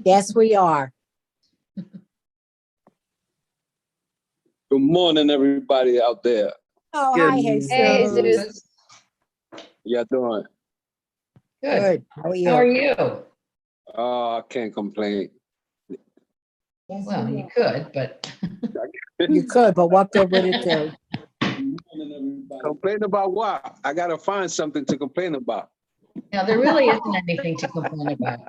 Yes, we are. Good morning, everybody out there. Oh, Good hi, morning. Hey, Jesus. Zeus. Y'all doing? Good. Good. How are you? How are you? Oh, I can't complain. Well, you could, but You could, but what good would it do? Complain about what? I gotta find something to complain about. now there really isn't anything to complain about.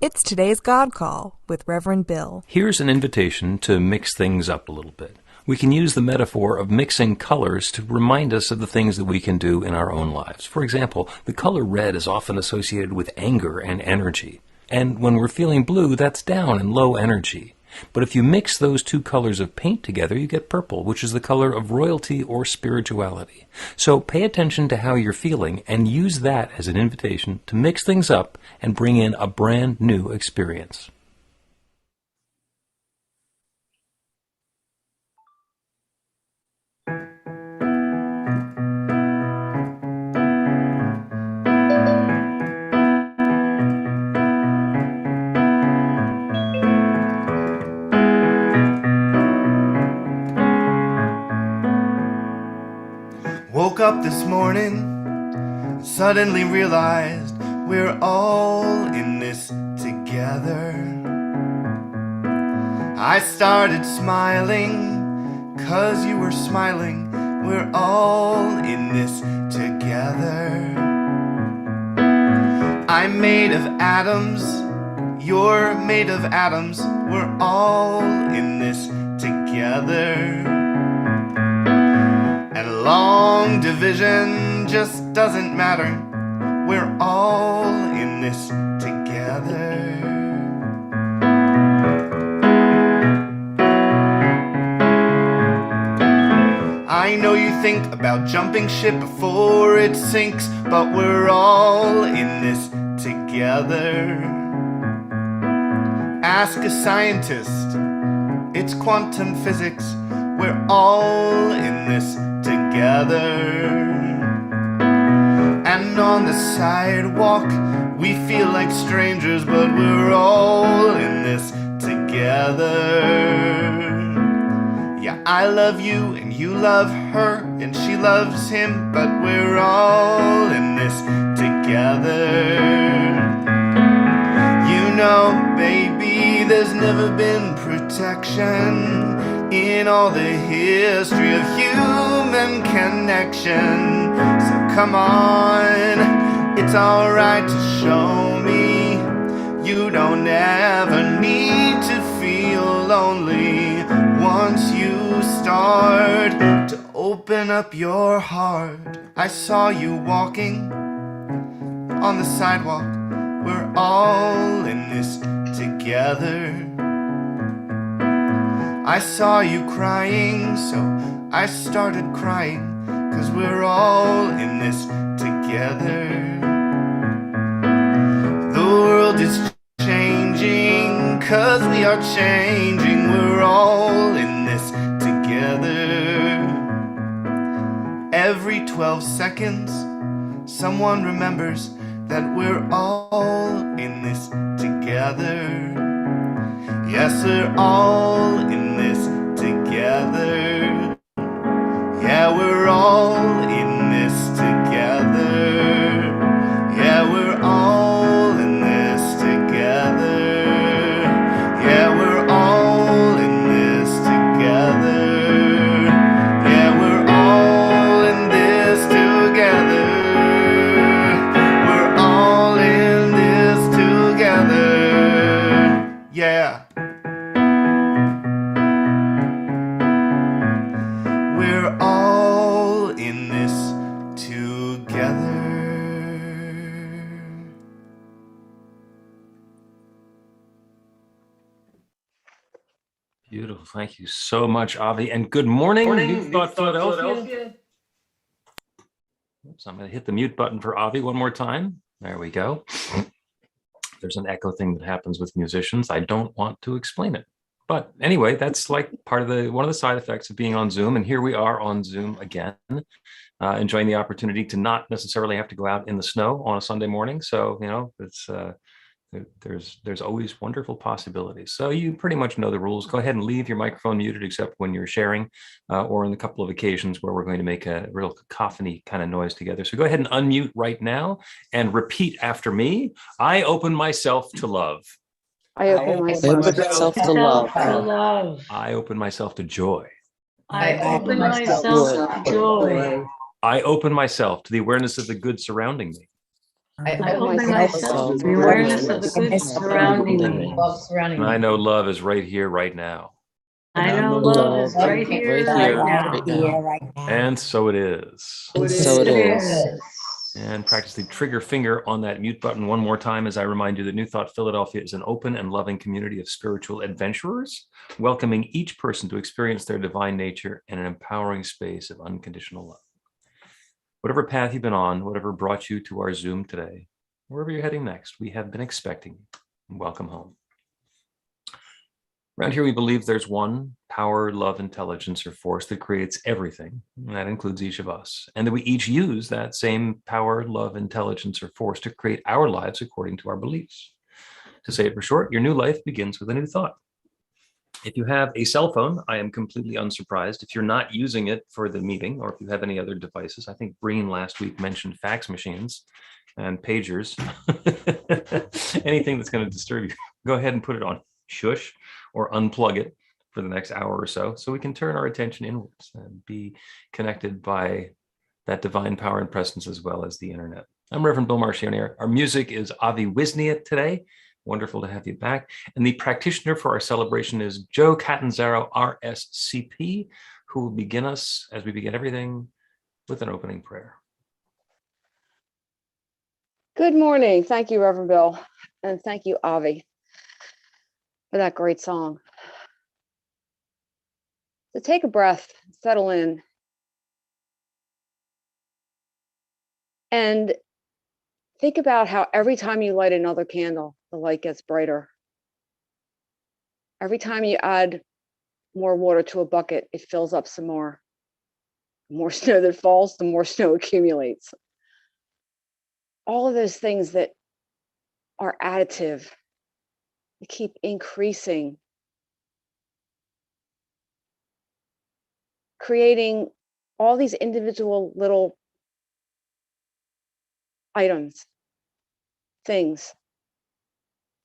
It's today's God Call with Reverend Bill. Here's an invitation to mix things up a little bit. We can use the metaphor of mixing colors to remind us of the things that we can do in our own lives. For example, the color red is often associated with anger and energy. And when we're feeling blue, that's down and low energy. But if you mix those two colors of paint together, you get purple, which is the color of royalty or spirituality. So pay attention to how you're feeling and use that as an invitation to mix things up and bring in a brand new experience. Woke up this morning, suddenly realized we're all in this together. I started smiling, 'cause you were smiling. We're all in this together. I'm made of atoms, you're made of atoms. We're all in this together. And long division just doesn't matter. We're all in this together. I know you think about jumping ship before it sinks, but we're all in this together. Ask a scientist, it's quantum physics. We're all in this together. And on the sidewalk, we feel like strangers, but we're all in this together. Yeah, I love you and you love her and she loves him, but we're all in this together. You know, baby, there's never been protection in all the history of human connection. So come on, it's alright to show me you don't ever need to feel lonely once you start to open up your heart. I saw you walking on the sidewalk. We're all in this together. I saw you crying, so I started crying, 'cause we're all in this together. The world is changing, 'cause we are changing. We're all in this together. Every 12 seconds, someone remembers that we're all in this together. Yes, we're all in this together. Yeah, we're all in this together. Yeah, we're all in this together. Yeah, we're all in this together. Yeah, we're all in this together. We're all in this together. Yeah. We're all in this together. Beautiful. Thank you so much, Avi. And good morning, New Thought Philadelphia. Oops, I'm going to hit the mute button for Avi one more time. There we go. There's an echo thing that happens with musicians. I don't want to explain it. But anyway, that's like part of one of the side effects of being on Zoom. And here we are on Zoom again, enjoying the opportunity to not necessarily have to go out in the snow on a Sunday morning. So, it's there's always wonderful possibilities. So you pretty much know the rules. Go ahead and leave your microphone muted, except when you're sharing, or in a couple of occasions where we're going to make a real cacophony kind of noise together. So go ahead and unmute right now and repeat after me. I open myself to love. I open myself to love. I open myself to joy. I open myself myself to joy. I open myself to the awareness of the good surrounding me. I open myself to the awareness of the good surrounding me. Love surrounding And I me. know love is right here, right now. I know love is right here, right now. right now. And so it is. So it is. And practice the trigger finger on that mute button one more time as I remind you that New Thought Philadelphia is an open and loving community of spiritual adventurers, welcoming each person to experience their divine nature in an empowering space of unconditional love. Whatever path you've been on, whatever brought you to our Zoom today, wherever you're heading next, we have been expecting you. Welcome home. Around here, we believe there's one power, love, intelligence, or force that creates everything, and that includes each of us, and that we each use that same power, love, intelligence, or force to create our lives according to our beliefs. To say it for short, your new life begins with a new thought. If you have a cell phone, I am completely unsurprised. If you're not using it for the meeting, or if you have any other devices, I think Breen last week mentioned fax machines and pagers. Anything that's going to disturb you, go ahead and put it on shush or unplug it for the next hour or so we can turn our attention inwards and be connected by that divine power and presence as well as the internet. I'm Reverend Bill Marcionier. Our music is Avi Wisnia today. Wonderful to have you back. And the practitioner for our celebration is Joe Catanzaro, RSCP, who will begin us, as we begin everything, with an opening prayer. Good morning. Thank you, Reverend Bill. And thank you, Avi, for that great song. So take a breath, settle in, and think about how every time you light another candle, the light gets brighter. Every time you add more water to a bucket, it fills up some more. The more snow that falls, the more snow accumulates. All of those things that are additive, they keep increasing, creating all these individual little items, things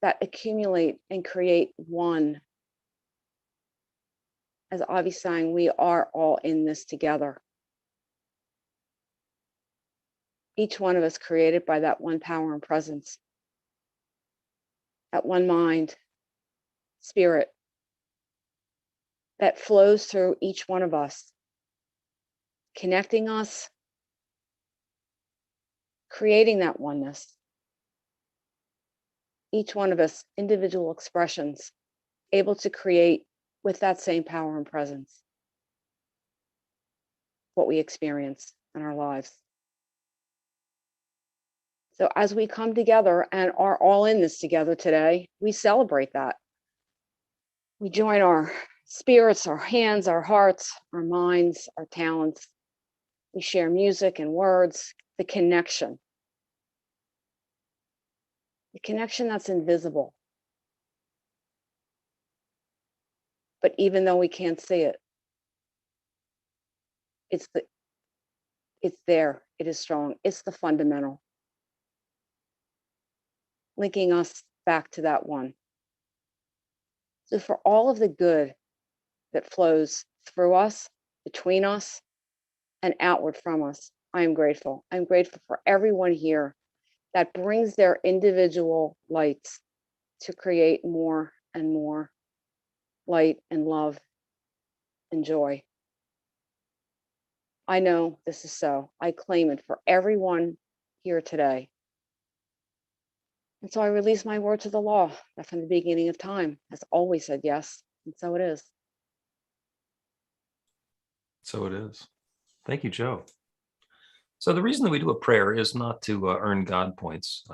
that accumulate and create one. As Avi's saying, we are all in this together. Each one of us created by that one power and presence, that one mind, spirit, that flows through each one of us, connecting us, creating that oneness. Each one of us, individual expressions, able to create with that same power and presence what we experience in our lives. So as we come together and are all in this together today, we celebrate that. We join our spirits, our hands, our hearts, our minds, our talents. We share music and words, the connection that's invisible. But even though we can't see it, it's there, it is strong, it's the fundamental, linking us back to that one. So for all of the good that flows through us, between us, and outward from us, I am grateful. I'm grateful for everyone here that brings their individual lights to create more and more light and love and joy. I know this is so. I claim it for everyone here today. And so I release my word to the law that from the beginning of time has always said yes, and so it is. So it is. Thank you, Joe. So the reason that we do a prayer is not to earn God points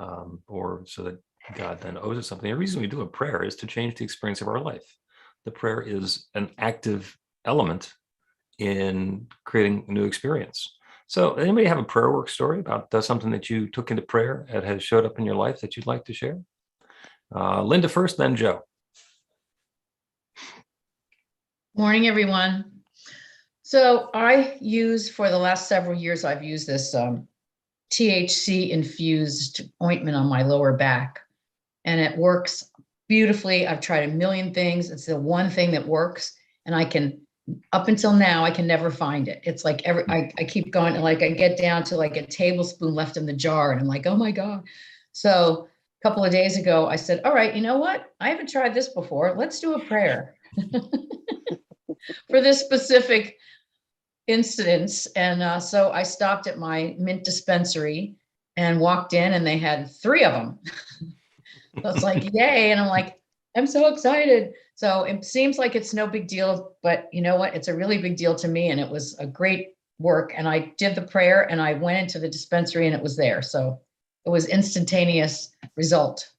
or so that God then owes us something. The reason we do a prayer is to change the experience of our life. the prayer is an active element in creating a new experience. So anybody have a prayer work story about something that you took into prayer that has showed up in your life that you'd like to share? Linda first, then Joe. Morning, everyone. So I use, for the last several years, I've used this THC infused ointment on my lower back, and it works beautifully. I've tried a million things. It's the one thing that works, and I can, up until now, I can never find it. It's like I keep going, and like I get down to like a tablespoon left in the jar, and I'm like, oh my God. So a couple of days ago, I said, all right, you know what? I haven't tried this before. Let's do a prayer for this specific incidents. And so I stopped at my mint dispensary and walked in, and they had 3 of them. So it's like, yay. And I'm like, I'm so excited. So it seems like it's no big deal, but you know what? It's a really big deal to me. And it was a great work. And I did the prayer, and I went into the dispensary, and it was there. So it was instantaneous result.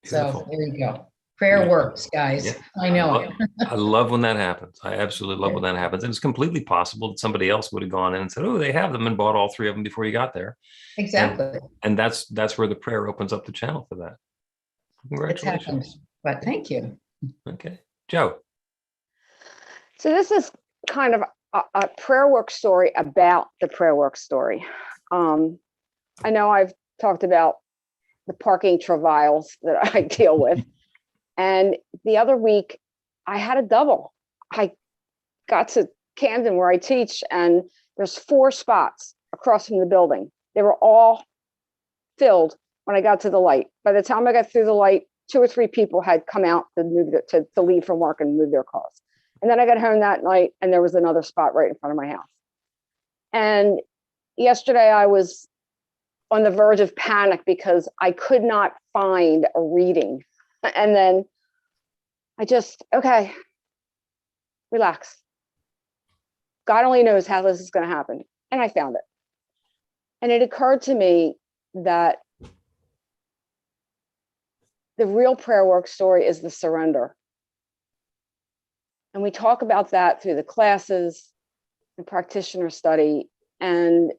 Beautiful. So there you go. Prayer Beautiful. works, guys. Yeah. I know. I love when that happens. I absolutely love when that happens. And it's completely possible that somebody else would have gone in and said, oh, they have them, and bought all 3 of them before you got there. Exactly. And that's where the prayer opens up the channel for that. It's happened, Congratulations. but thank you. Okay. Joe. So this is kind of a prayer work story about the prayer work story. I know I've talked about the parking travails that I deal with. And the other week I had a double. I got to Camden where I teach, and there's 4 spots across from the building. They were all filled when I got to the light. By the time I got through the light, 2 or 3 people had come out to move to leave from work and move their cars. And then I got home that night, and there was another spot right in front of my house. And yesterday I was on the verge of panic because I could not find a reading. And then I just, okay, relax. God only knows how this is going to happen. And I found it. And it occurred to me that the real prayer work story is the surrender. And we talk about that through the classes, the practitioner study. And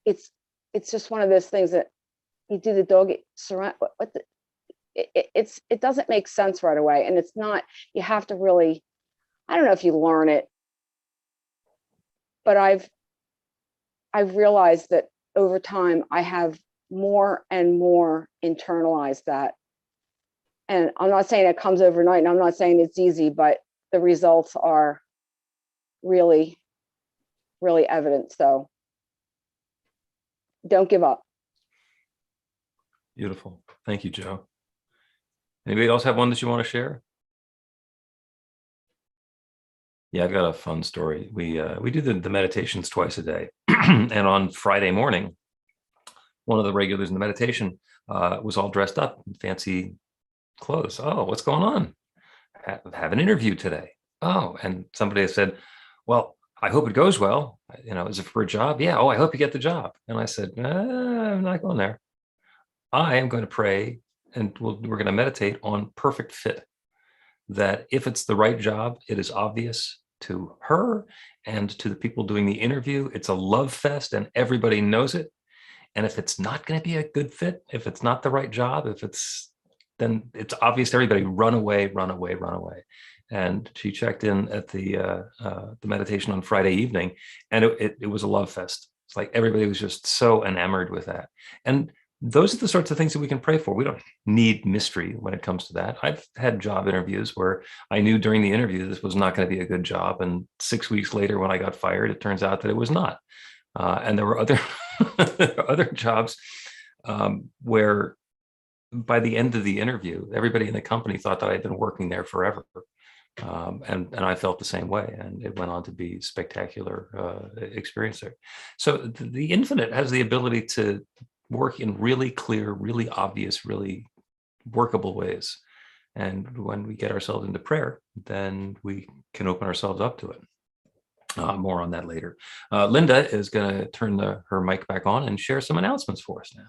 it's just one of those things that you do the dog surrender. It doesn't make sense right away. And it's not, you have to really, I don't know if you learn it, but I've realized that over time I have more and more internalized that. And I'm not saying it comes overnight, and I'm not saying it's easy, but the results are really, really evident. So don't give up. Beautiful. Thank you, Joe. Anybody else have one that you want to share? Yeah, I've got a fun story. We do the meditations twice a day. And on Friday morning, one of the regulars in the meditation was all dressed up in fancy clothes. Oh, what's going on? Have an interview today. Oh, and somebody said, well, I hope it goes well. You know, is it for a job? Yeah. Oh, I hope you get the job. And I said, I'm not going there. I am going to pray, and we're going to meditate on perfect fit. That if it's the right job, it is obvious to her and to the people doing the interview. It's a love fest, and everybody knows it. And if it's not going to be a good fit, if it's not the right job, then it's obvious to everybody. Run away, run away, run away. And she checked in at the meditation on Friday evening, and it was a love fest. It's like everybody was just so enamored with that. And those are the sorts of things that we can pray for. We don't need mystery when it comes to that. I've had job interviews where I knew during the interview this was not going to be a good job, and 6 weeks later, when I got fired, it turns out that it was not. And there were other jobs where by the end of the interview, everybody in the company thought that I'd been working there forever. And I felt the same way, and it went on to be spectacular experience there. So the infinite has the ability to work in really clear, really obvious, really workable ways. And when we get ourselves into prayer, then we can open ourselves up to it. More on that later. Linda is going to turn her mic back on and share some announcements for us now.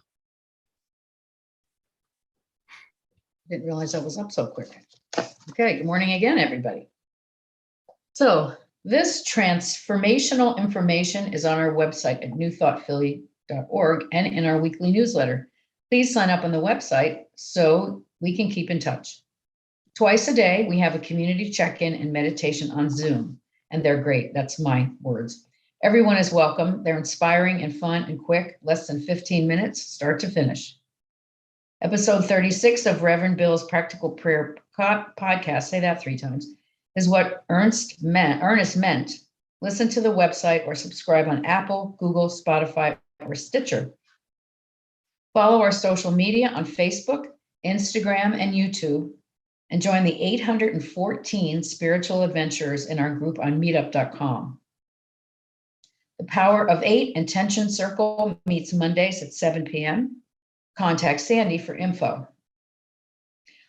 Didn't realize I was up so quick. Okay, good morning again, everybody. So this transformational information is on our website at newthoughtphilly.org and in our weekly newsletter. Please sign up on the website so we can keep in touch. Twice a day, we have a community check-in and meditation on Zoom, and they're great. That's my words. Everyone is welcome. They're inspiring and fun and quick, less than 15 minutes, start to finish. Episode 36 of Reverend Bill's Practical Prayer podcast, say that 3 times, is what Ernest meant. Listen to the website or subscribe on Apple, Google, Spotify, or Stitcher. Follow our social media on Facebook, Instagram, and YouTube, and join the 814 spiritual adventurers in our group on meetup.com. The Power of 8 Intention Circle meets Mondays at 7 p.m. Contact Sandy for info.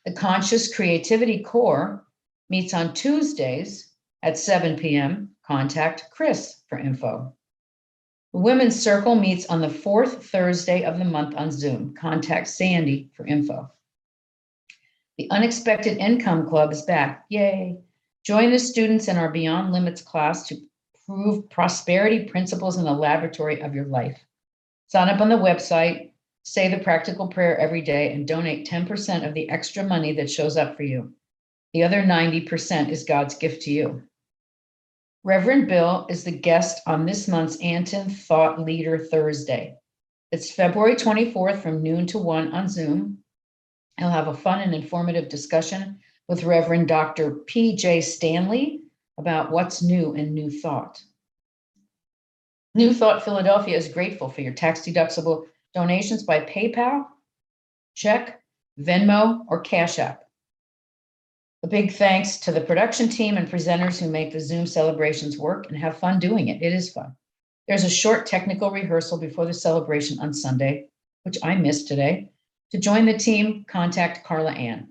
The Conscious Creativity Core meets on Tuesdays at 7 p.m. Contact Chris for info. The Women's Circle meets on the 4th Thursday of the month on Zoom. Contact Sandy for info. The Unexpected Income Club is back. Yay. Join the students in our Beyond Limits class to prove prosperity principles in the laboratory of your life. Sign up on the website, say the practical prayer every day, and donate 10% of the extra money that shows up for you. The other 90% is God's gift to you. Reverend Bill is the guest on this month's Anton Thought Leader Thursday. It's February 24th from noon to 1 on Zoom. He'll have a fun and informative discussion with Reverend Dr. P.J. Stanley about what's new in New Thought. New Thought Philadelphia is grateful for your tax-deductible donations by PayPal, check, Venmo, or Cash App. A big thanks to the production team and presenters who make the Zoom celebrations work and have fun doing it. It is fun. There's a short technical rehearsal before the celebration on Sunday, which I missed today. To join the team, contact Carla Ann.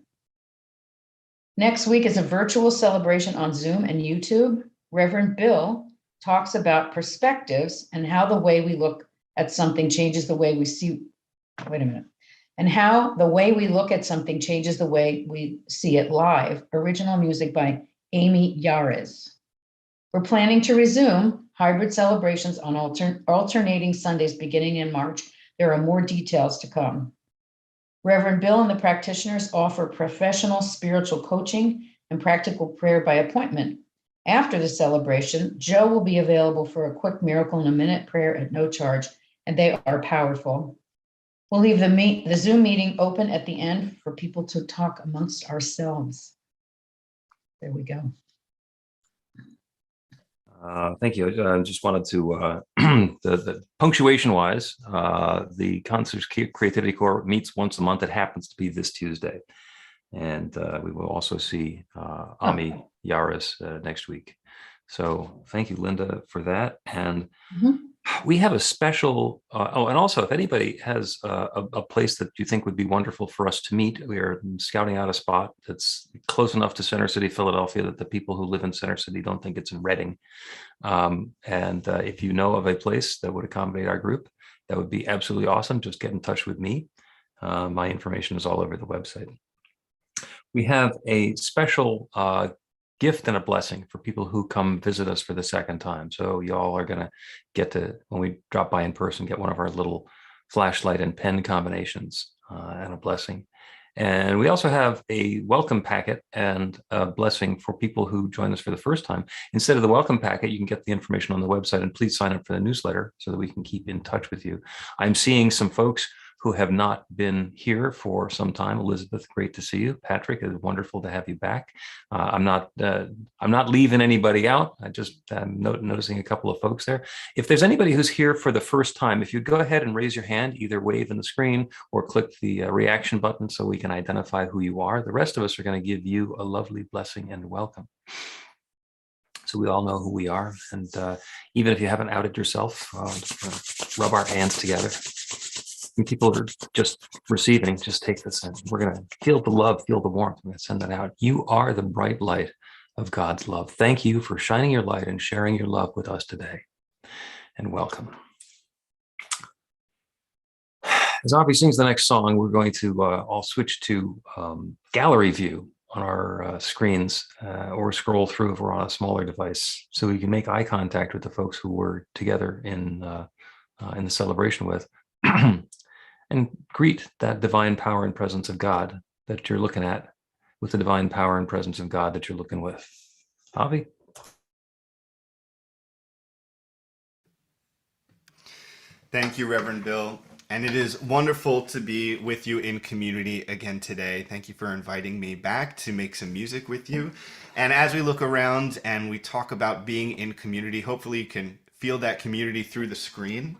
Next week is a virtual celebration on Zoom and YouTube. Reverend Bill talks about perspectives and how the way we look at something changes the way we see, and how the way we look at something changes the way we see it live. Original music by Amy Yares. We're planning to resume hybrid celebrations on alternating Sundays beginning in March. There are more details to come. Reverend Bill and the practitioners offer professional spiritual coaching and practical prayer by appointment. After the celebration, Joe will be available for a quick miracle in a minute prayer at no charge, and they are powerful. We'll leave the Zoom meeting open at the end for people to talk amongst ourselves. There we go. Thank you. I just wanted to, the punctuation wise, the Conscious Creativity Core meets once a month. It happens to be this Tuesday. And we will also see Ami Yaris next week. So thank you, Linda, for that. And we have a special, and also if anybody has a place that you think would be wonderful for us to meet, we are scouting out a spot that's close enough to Center City, Philadelphia, that the people who live in Center City don't think it's in Reading. If you know of a place that would accommodate our group, that would be absolutely awesome. Just get in touch with me. My information is all over the website. We have a special gift and a blessing for people who come visit us for the second time. So y'all are going to get to, when we drop by in person, get one of our little flashlight and pen combinations and a blessing. And we also have a welcome packet and a blessing for people who join us for the first time. Instead of the welcome packet, you can get the information on the website, and please sign up for the newsletter so that we can keep in touch with you. I'm seeing some folks who have not been here for some time. Elizabeth, great to see you. Patrick, it's wonderful to have you back. I'm not leaving anybody out. I just noticing a couple of folks there. If there's anybody who's here for the first time, if you go ahead and raise your hand, either wave in the screen or click the reaction button so we can identify who you are. The rest of us are going to give you a lovely blessing and welcome. So we all know who we are. And even if you haven't outed yourself, just rub our hands together. And people are just receiving, just take this in. We're going to feel the love, feel the warmth. I'm going to send that out. You are the bright light of God's love. Thank you for shining your light and sharing your love with us today. And welcome. As Avi sings the next song, we're going to all switch to gallery view on our screens or scroll through if we're on a smaller device so we can make eye contact with the folks who we're together in the celebration with and greet that divine power and presence of God that you're looking at with the divine power and presence of God that you're looking with. Avi? Thank you, Reverend Bill. And it is wonderful to be with you in community again today. Thank you for inviting me back to make some music with you. And as we look around and we talk about being in community, hopefully you can feel that community through the screen.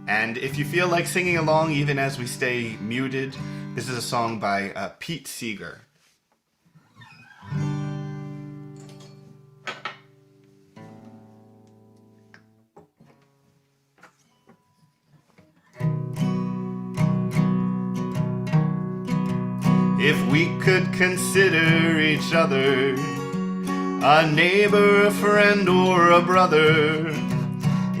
And if you feel like singing along, even as we stay muted, this is a song by Pete Seeger. If we could consider each other a neighbor, a friend, or a brother,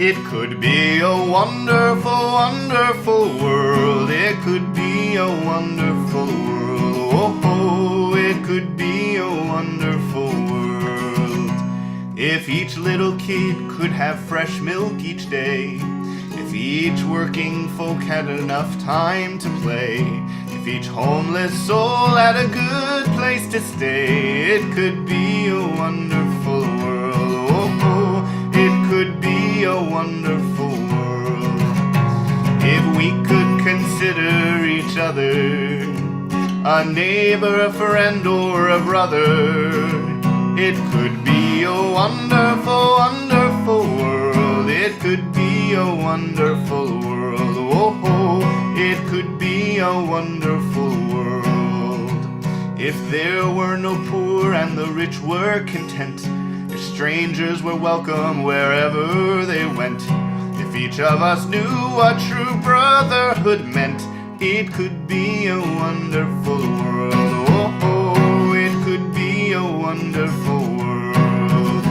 it could be a wonderful, wonderful world. It could be a wonderful world. Oh, it could be a wonderful world. If each little kid could have fresh milk each day, if each working folk had enough time to play, if each homeless soul had a good place to stay, it could be a wonderful world. Oh, it could be a wonderful world. If we could consider each other a neighbor, a friend, or a brother, it could be a wonderful, wonderful world. It could be a wonderful world. Oh, it could be a wonderful world. If there were no poor and the rich were content, if strangers were welcome wherever they went, if each of us knew what true brotherhood meant, it could be a wonderful world. Oh, it could be a wonderful world.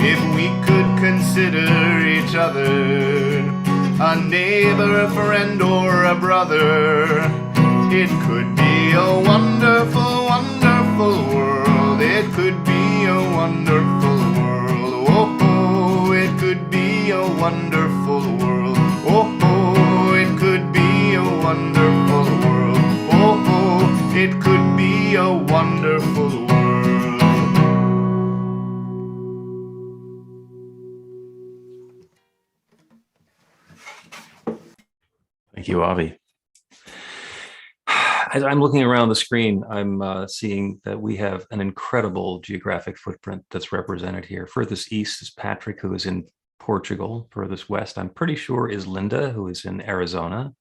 If we could consider each other a neighbor, a friend, or a brother, it could be a wonderful, wonderful world. It could be a wonderful world. Oh, it could be a wonderful world. Oh, it could be a wonderful world. Oh, it could be a wonderful world. Thank you, Avi. As I'm looking around the screen, I'm seeing that we have an incredible geographic footprint that's represented here. Furthest east is Patrick, who is in Portugal. Furthest west, I'm pretty sure, is Linda, who is in Arizona.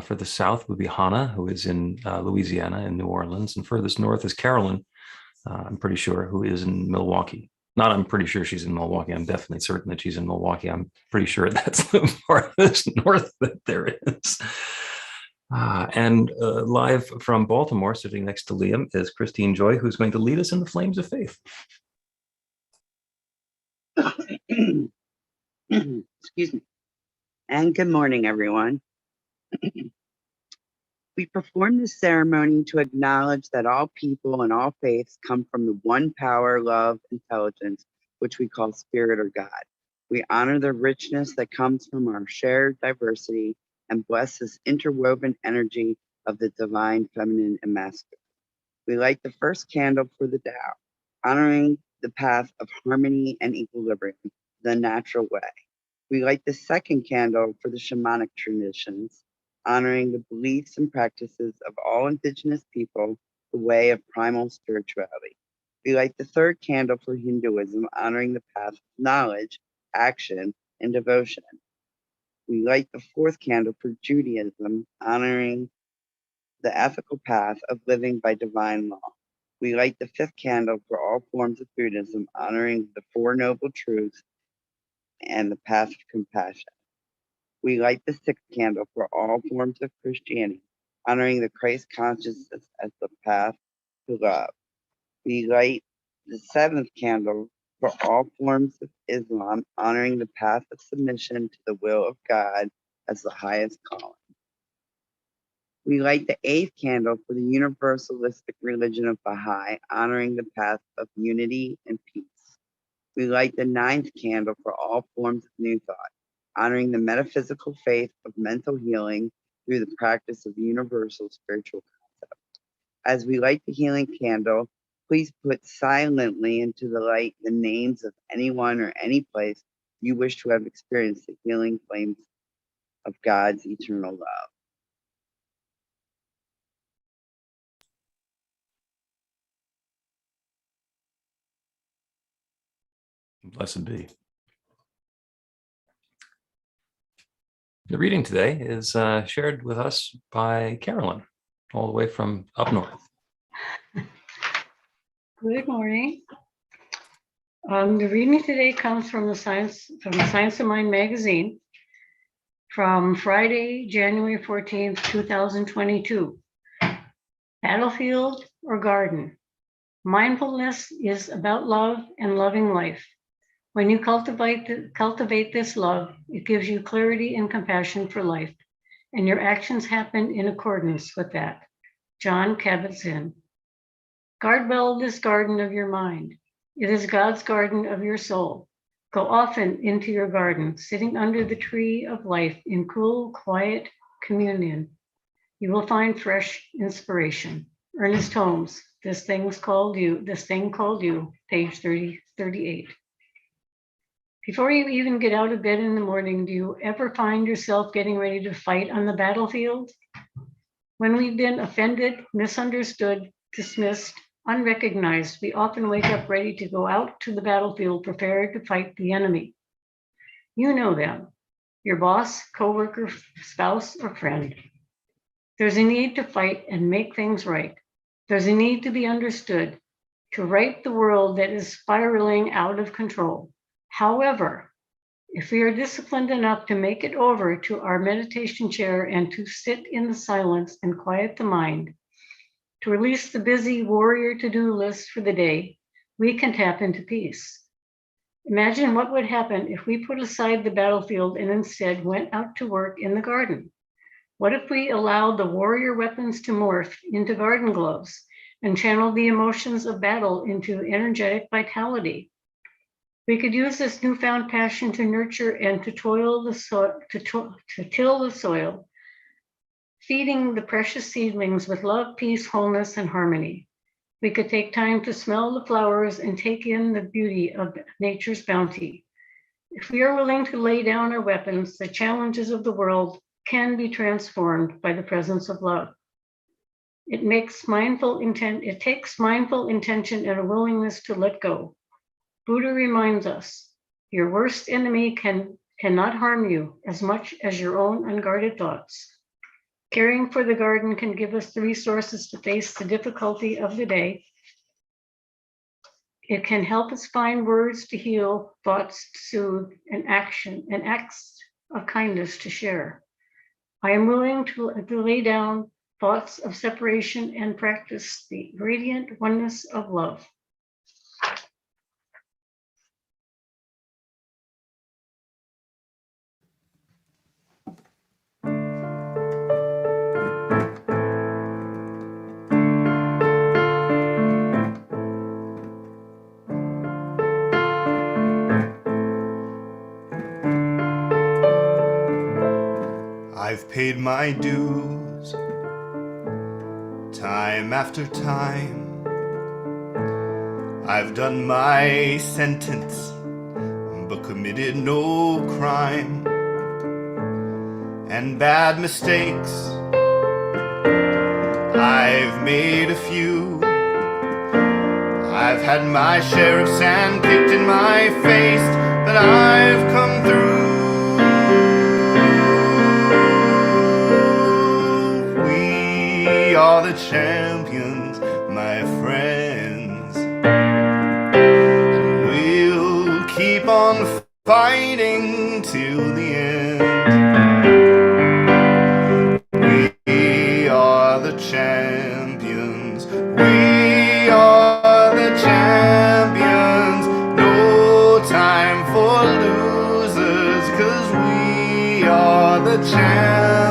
Furthest south would be Hannah, who is in Louisiana, in New Orleans. And furthest north is Carolyn, I'm pretty sure, who is in Milwaukee. Not I'm pretty sure she's in Milwaukee. I'm definitely certain that she's in Milwaukee. I'm pretty sure that's the farthest north that there is. And live from Baltimore, sitting next to Liam, is Christine Joy, who's going to lead us in the flames of faith. Excuse me. And good morning, everyone. We perform this ceremony to acknowledge that all people and all faiths come from the one power, love, intelligence, which we call Spirit or God. We honor the richness that comes from our shared diversity and bless this interwoven energy of the divine feminine and masculine. We light the first candle for the Tao, honoring the path of harmony and equilibrium, the natural way. We light the second candle for the shamanic traditions, honoring the beliefs and practices of all indigenous people, the way of primal spirituality. We light the third candle for Hinduism, honoring the path of knowledge, action, and devotion. We light the fourth candle for Judaism, honoring the ethical path of living by divine law. We light the fifth candle for all forms of Buddhism, honoring the Four Noble Truths and the path of compassion. We light the sixth candle for all forms of Christianity, honoring the Christ consciousness as the path to love. We light the seventh candle for all forms of Islam, honoring the path of submission to the will of God as the highest calling. We light the 8th candle for the universalistic religion of Baha'i, honoring the path of unity and peace. We light the 9th candle for all forms of New Thought, honoring the metaphysical faith of mental healing through the practice of universal spiritual concepts. As we light the healing candle, please put silently into the light the names of anyone or any place you wish to have experienced the healing flames of God's eternal love. Blessed be. The reading today is shared with us by Carolyn, all the way from up north. Good morning. The reading today comes from the Science of Mind magazine from Friday, January 14th, 2022. Battlefield or garden? Mindfulness is about love and loving life. When you cultivate this love, it gives you clarity and compassion for life, and your actions happen in accordance with that. Jon Kabat-Zinn. Guard well this garden of your mind. It is God's garden of your soul. Go often into your garden, sitting under the tree of life in cool, quiet communion. You will find fresh inspiration. Ernest Holmes, This Thing Called You, page 38. Before you even get out of bed in the morning, do you ever find yourself getting ready to fight on the battlefield? When we've been offended, misunderstood, dismissed, unrecognized, we often wake up ready to go out to the battlefield, prepared to fight the enemy. You know them, your boss, coworker, spouse, or friend. There's a need to fight and make things right. There's a need to be understood, to right the world that is spiraling out of control. However, if we are disciplined enough to make it over to our meditation chair and to sit in the silence and quiet the mind, to release the busy warrior to-do list for the day, we can tap into peace. Imagine what would happen if we put aside the battlefield and instead went out to work in the garden. What if we allowed the warrior weapons to morph into garden gloves and channel the emotions of battle into energetic vitality? We could use this newfound passion to nurture and to till the soil, feeding the precious seedlings with love, peace, wholeness, and harmony. We could take time to smell the flowers and take in the beauty of nature's bounty. If we are willing to lay down our weapons, the challenges of the world can be transformed by the presence of love. It takes mindful intention and a willingness to let go. Buddha reminds us, your worst enemy cannot harm you as much as your own unguarded thoughts. Caring for the garden can give us the resources to face the difficulty of the day. It can help us find words to heal, thoughts to soothe, and acts of kindness to share. I am willing to lay down thoughts of separation and practice the radiant oneness of love. I've paid my dues, time after time. I've done my sentence, but committed no crime. And bad mistakes, I've made a few. I've had my share of sand kicked in my face, but I've come through. We are the champions, my friends. We'll keep on fighting till the end. We are the champions. We are the champions. No time for losers, 'cause we are the champions.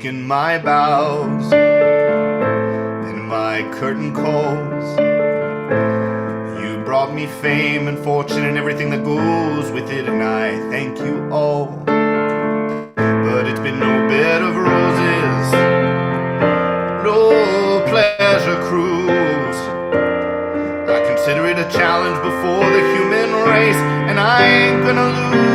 weaken my bowels and my curtain calls. You brought me fame and fortune and everything that goes with it, and I thank you all. But it's been no bed of roses, no pleasure cruise. I consider it a challenge before the human race, and I ain't gonna lose.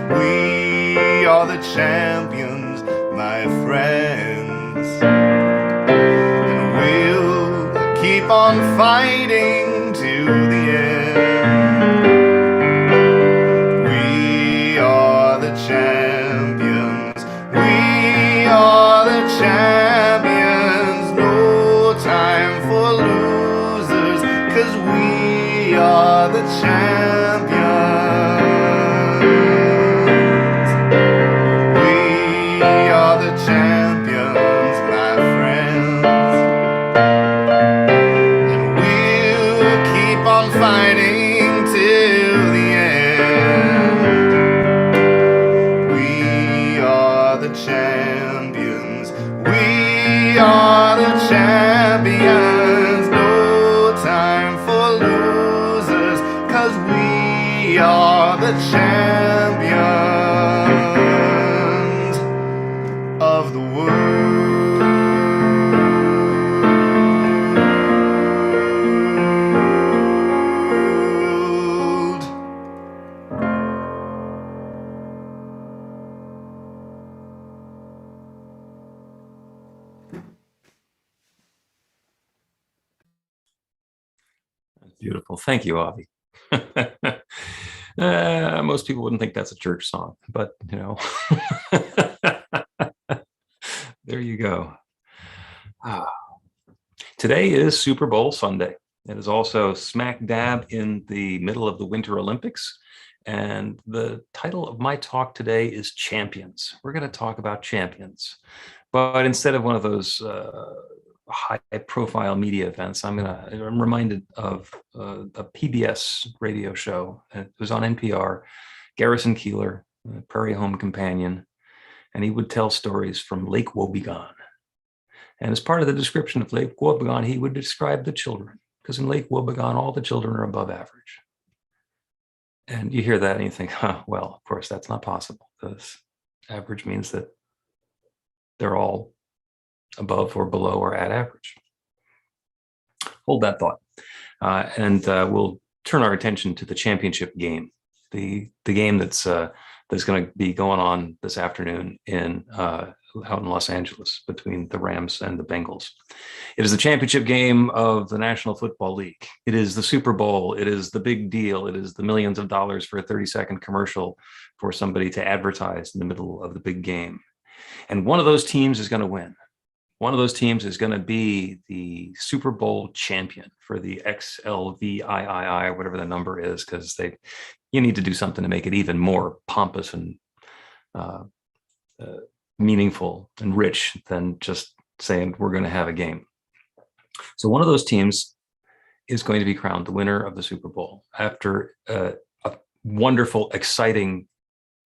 We are the champions, my friends, and we'll keep on fighting to the end. We are the champions, we are the champions. No time for losers, 'cause we are the champions. We are the champions, my friends, and we'll keep on fighting till the end. We are the champions, we are the champions. No time for losers, 'cause we are the champions of the world. Beautiful. Thank you, Avi. Most people wouldn't think that's a church song, but you know, there you go. Ah. Today is Super Bowl Sunday. It is also smack dab in the middle of the Winter Olympics. And the title of my talk today is Champions. We're going to talk about champions. But instead of one of those high-profile media events, I'm reminded of a PBS radio show. It was on NPR. Garrison Keillor, Prairie Home Companion, and he would tell stories from Lake Wobegon. And as part of the description of Lake Wobegon, he would describe the children, because in Lake Wobegon, all the children are above average. And you hear that and you think, huh, well, of course, that's not possible, because average means that they're all above or below or at average. Hold that thought. And we'll turn our attention to the championship game, the game that's going to be going on this afternoon out in Los Angeles between the Rams and the Bengals. It is the championship game of the National Football League. It is the Super Bowl. It is the big deal. It is the millions of dollars for a 30-second commercial for somebody to advertise in the middle of the big game. And one of those teams is going to win. One of those teams is going to be the Super Bowl champion for the XLVIII, whatever the number is, because you need to do something to make it even more pompous and meaningful and rich than just saying we're going to have a game. So one of those teams is going to be crowned the winner of the Super Bowl after a wonderful, exciting,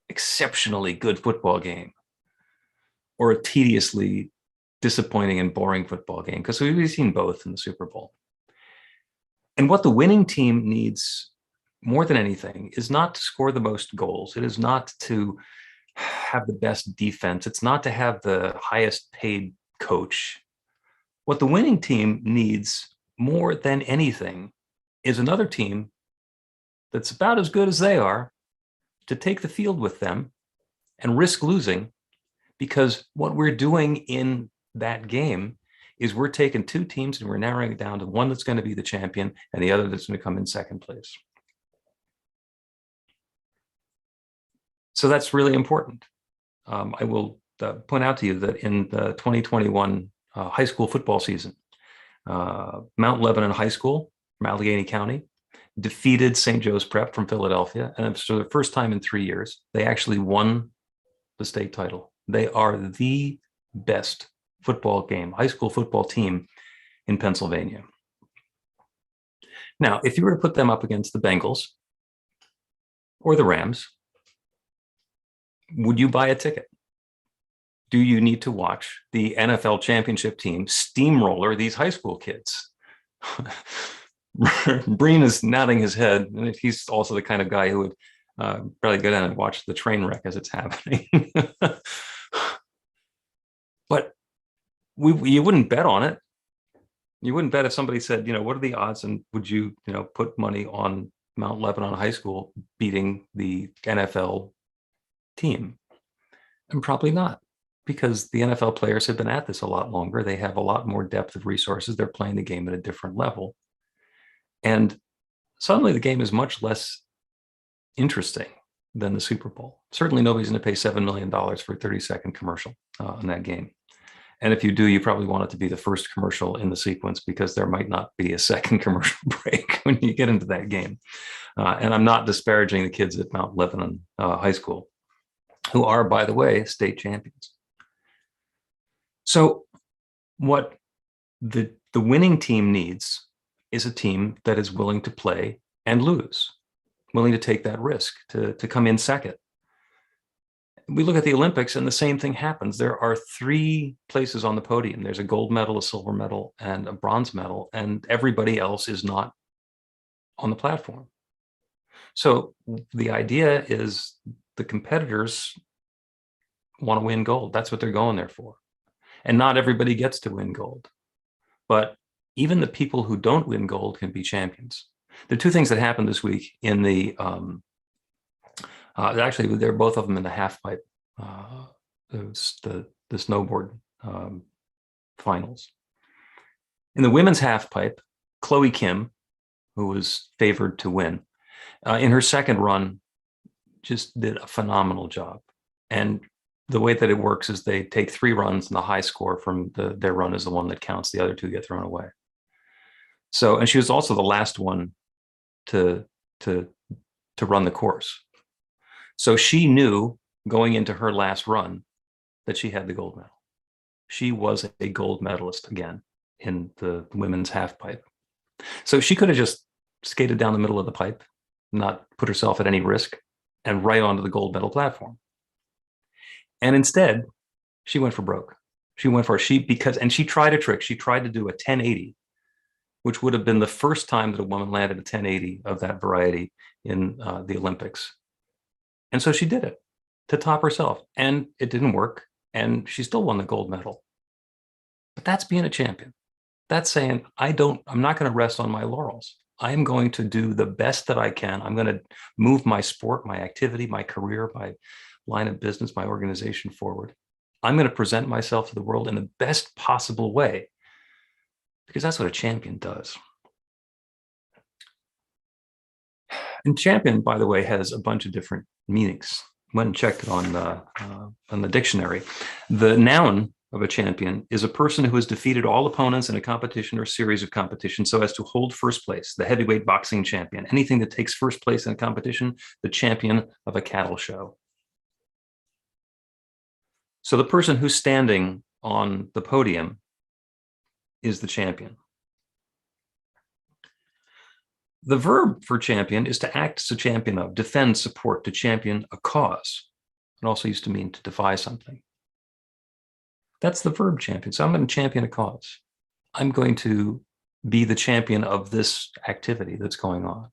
exceptionally good football game, or a tediously disappointing and boring football game, because we've seen both in the Super Bowl. And what the winning team needs more than anything is not to score the most goals. It is not to have the best defense. It's not to have the highest paid coach. What the winning team needs more than anything is another team that's about as good as they are to take the field with them and risk losing, because what we're doing in that game is we're taking two teams and we're narrowing it down to one that's going to be the champion and the other that's going to come in second place. So that's really important. I will point out to you that in the 2021 high school football season, Mount Lebanon High School from Allegheny County defeated St. Joe's Prep from Philadelphia. And for the first time in 3 years, they actually won the state title. They are the best high school football team in Pennsylvania. Now, if you were to put them up against the Bengals or the Rams, would you buy a ticket? Do you need to watch the NFL championship team steamroller these high school kids? Breen is nodding his head, and he's also the kind of guy who would probably go down and watch the train wreck as it's happening. But you wouldn't bet on it. You wouldn't bet if somebody said, what are the odds, and would you, put money on Mount Lebanon High School beating the NFL team? And probably not, because the NFL players have been at this a lot longer. They have a lot more depth of resources. They're playing the game at a different level. And suddenly the game is much less interesting than the Super Bowl. Certainly nobody's going to pay $7 million for a 30-second commercial in that game. And if you do, you probably want it to be the first commercial in the sequence, because there might not be a second commercial break when you get into that game. And I'm not disparaging the kids at Mount Lebanon High School, who are, by the way, state champions. So what the winning team needs is a team that is willing to play and lose, willing to take that risk, to come in second. We look at the Olympics and the same thing happens. There are 3 places on the podium. There's a gold medal, a silver medal, and a bronze medal, and everybody else is not on the platform. So the idea is the competitors want to win gold. That's what they're going there for. And not everybody gets to win gold. But even the people who don't win gold can be champions. There are 2 things that happened this week in the actually, they're both of them in the half pipe, the snowboard finals. In the women's half pipe, Chloe Kim, who was favored to win, in her second run, just did a phenomenal job. And the way that it works is they take 3 runs, and the high score from their run is the one that counts. The other 2 get thrown away. So, and she was also the last one to run the course. So she knew going into her last run that she had the gold medal. She was a gold medalist again in the women's half pipe. So she could have just skated down the middle of the pipe, not put herself at any risk, and right onto the gold medal platform. And instead, she went for broke. She went for and she tried a trick. She tried to do a 1080, which would have been the first time that a woman landed a 1080 of that variety in the Olympics. And so she did it to top herself, and it didn't work, and she still won the gold medal. But that's being a champion. That's saying, I'm not going to rest on my laurels. I'm going to do the best that I can. I'm going to move my sport, my activity, my career, my line of business, my organization forward. I'm going to present myself to the world in the best possible way, because that's what a champion does. And champion, by the way, has a bunch of different meanings. Went and checked it on the dictionary. The noun of a champion is a person who has defeated all opponents in a competition or series of competitions so as to hold first place. The heavyweight boxing champion. Anything that takes first place in a competition, the champion of a cattle show. So the person who's standing on the podium is the champion. The verb for champion is to act as a champion of, defend, support, to champion a cause. It also used to mean to defy something. That's the verb champion. So I'm going to champion a cause. I'm going to be the champion of this activity that's going on.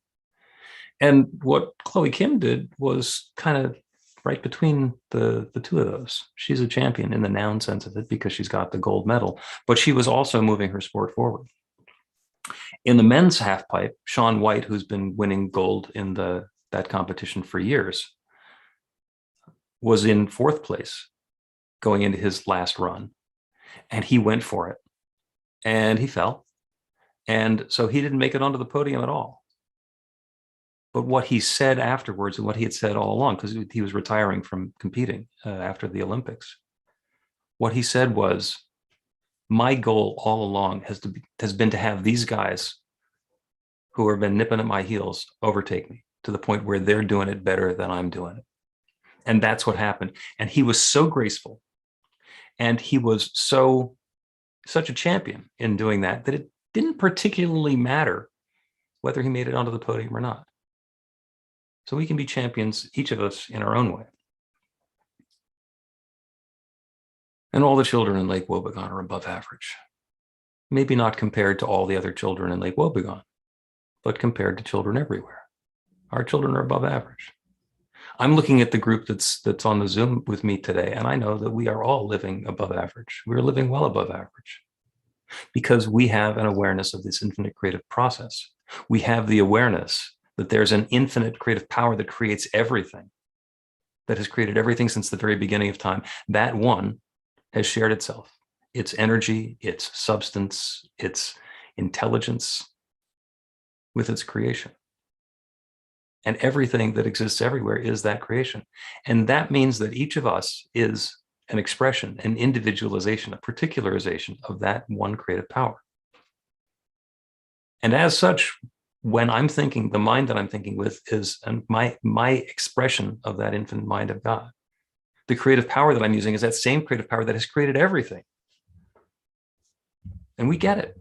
And what Chloe Kim did was kind of right between the 2 of those. She's a champion in the noun sense of it because she's got the gold medal, but she was also moving her sport forward. In the men's half pipe, Shaun White, who's been winning gold in that competition for years, was in 4th place going into his last run, and he went for it, and he fell, and so he didn't make it onto the podium at all. But what he said afterwards, and what he had said all along, because he was retiring from competing after the Olympics, what he said was, my goal all along has been to have these guys who have been nipping at my heels overtake me to the point where they're doing it better than I'm doing it. And that's what happened. And he was so graceful, and he was such a champion in doing that it didn't particularly matter whether he made it onto the podium or not. So we can be champions, each of us, in our own way. And all the children in Lake Wobegon are above average. Maybe not compared to all the other children in Lake Wobegon, but compared to children everywhere. Our children are above average. I'm looking at the group that's on the Zoom with me today, and I know that we are all living above average. We're living well above average because we have an awareness of this infinite creative process. We have the awareness that there's an infinite creative power that creates everything, that has created everything since the very beginning of time. That one has shared itself, its energy, its substance, its intelligence with its creation. And everything that exists everywhere is that creation. And that means that each of us is an expression, an individualization, a particularization of that one creative power. And as such, when I'm thinking, the mind that I'm thinking with is my expression of that infinite mind of God. The creative power that I'm using is that same creative power that has created everything. And we get it.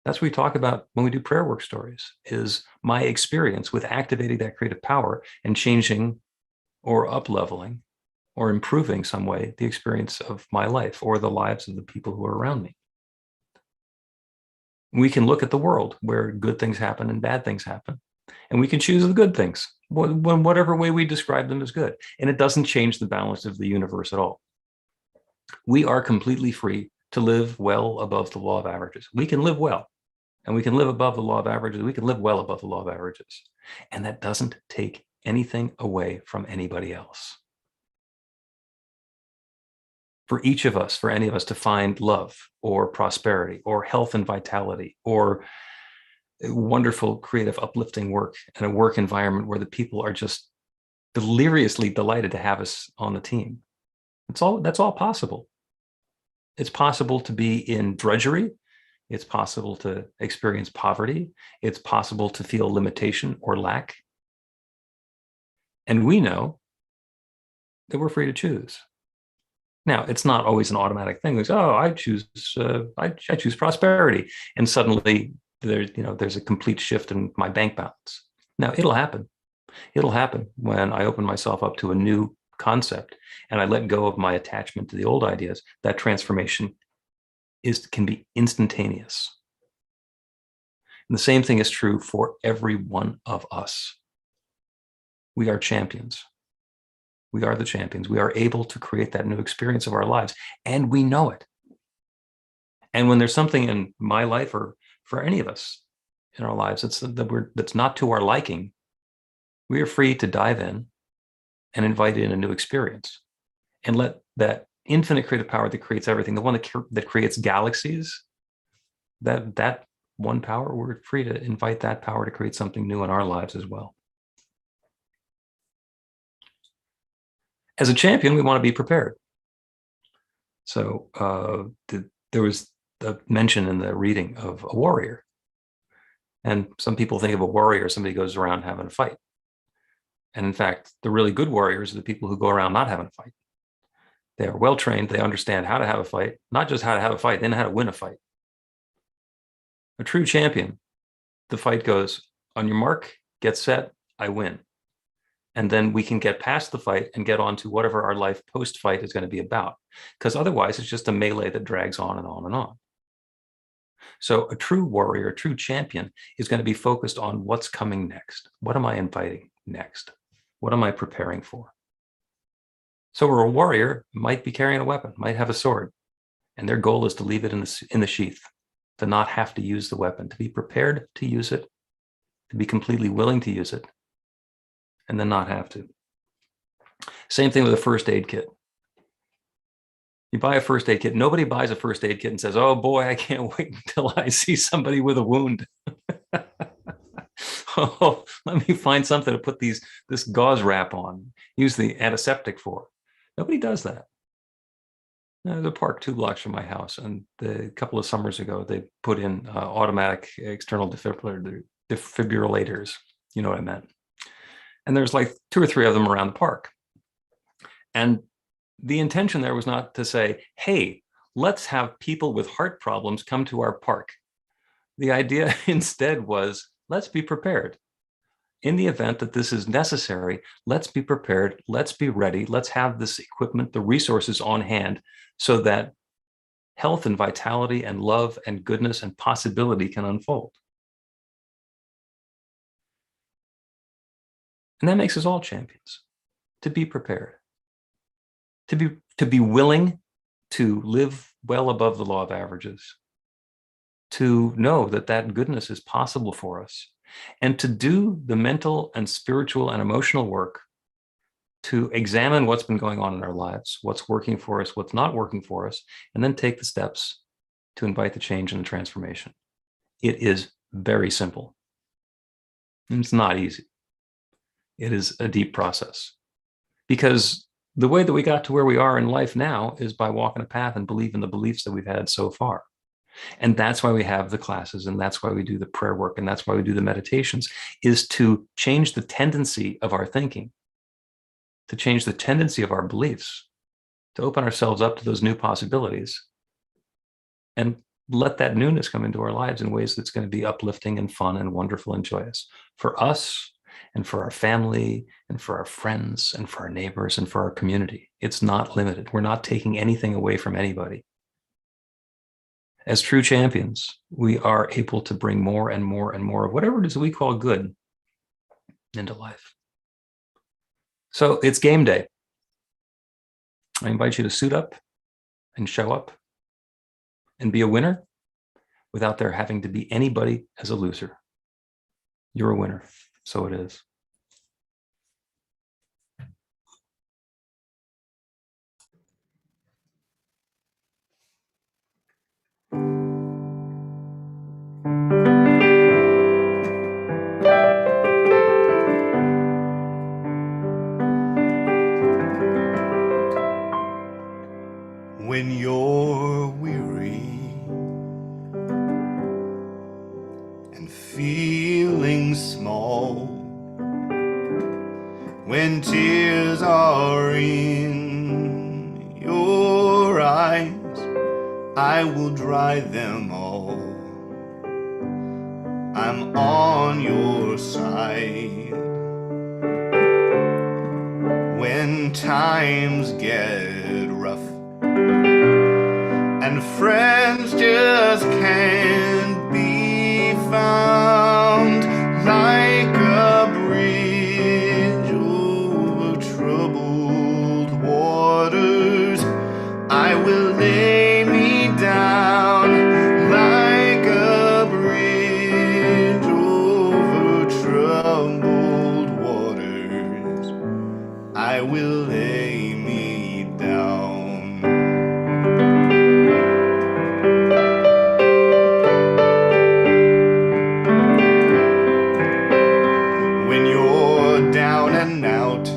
That's what we talk about when we do prayer work stories, is my experience with activating that creative power and changing or up-leveling or improving some way the experience of my life or the lives of the people who are around me. We can look at the world where good things happen and bad things happen, and we can choose the good things, whatever way we describe them as good. And it doesn't change the balance of the universe at all. We are completely free to live well above the law of averages. We can live well, and we can live above the law of averages. We can live well above the law of averages. And that doesn't take anything away from anybody else. For each of us, for any of us to find love or prosperity or health and vitality or wonderful, creative, uplifting work and a work environment where the people are just deliriously delighted to have us on the team. That's all possible. It's possible to be in drudgery. It's possible to experience poverty. It's possible to feel limitation or lack. And we know that we're free to choose. Now, it's not always an automatic thing. It's, oh, I choose prosperity, and suddenly there's a complete shift in my bank balance. Now, it'll happen. It'll happen when I open myself up to a new concept and I let go of my attachment to the old ideas. That transformation can be instantaneous. And the same thing is true for every one of us. We are champions. We are the champions. We are able to create that new experience of our lives, and we know it. And when there's something in my life or for any of us in our lives that's not to our liking, we are free to dive in and invite in a new experience and let that infinite creative power that creates everything, the one that creates galaxies, that one power, we're free to invite that power to create something new in our lives as well. As a champion, we want to be prepared. So there was a mention in the reading of a warrior. And some people think of a warrior as somebody who goes around having a fight. And in fact, the really good warriors are the people who go around not having a fight. They are well trained. They understand how to have a fight, not just how to have a fight, they know how to win a fight. A true champion, the fight goes, on your mark, get set, I win. And then we can get past the fight and get on to whatever our life post-fight is going to be about. Because otherwise, it's just a melee that drags on and on and on. So a true warrior, a true champion is going to be focused on what's coming next. What am I inviting next? What am I preparing for? So a warrior might be carrying a weapon, might have a sword, and their goal is to leave it in the sheath, to not have to use the weapon, to be prepared to use it, to be completely willing to use it, and then not have to. Same thing with a first aid kit. You buy a first aid kit. Nobody buys a first aid kit and says, oh boy, I can't wait until I see somebody with a wound. Oh, let me find something to put this gauze wrap on, use the antiseptic for. Nobody does that. There's a park 2 blocks from my house, and a couple of summers ago, they put in automatic external defibrillators. You know what I meant. And there's like 2 or 3 of them around the park. And the intention there was not to say, hey, let's have people with heart problems come to our park. The idea instead was, let's be prepared. in the event that this is necessary, let's be prepared, let's be ready, let's have this equipment, the resources on hand so that health and vitality and love and goodness and possibility can unfold. And that makes us all champions, to be prepared, to be willing to live well above the law of averages, to know that that goodness is possible for us, and to do the mental and spiritual and emotional work to examine what's been going on in our lives, what's working for us, what's not working for us, and then take the steps to invite the change and the transformation. It is very simple. It's not easy. It is a deep process, because the way that we got to where we are in life now is by walking a path and believing the beliefs that we've had so far. And that's why we have the classes, and that's why we do the prayer work, and that's why we do the meditations, is to change the tendency of our thinking, to change the tendency of our beliefs, to open ourselves up to those new possibilities, and let that newness come into our lives in ways that's going to be uplifting and fun and wonderful and joyous for us and for our family and for our friends and for our neighbors and for our community. It's not limited. We're not taking anything away from anybody. As true champions, we are able to bring more and more and more of whatever it is we call good into life. So it's game day. I invite you to suit up and show up and be a winner without there having to be anybody as a loser. You're a winner, so it is. When you're weary and feeling small, when tears are in your eyes, I will dry them all. I'm on your side. When times get rough and friends just can't be found, like a bridge over troubled waters, I will lay me down. Like a bridge over troubled waters, I will lay me down. When you're down and out,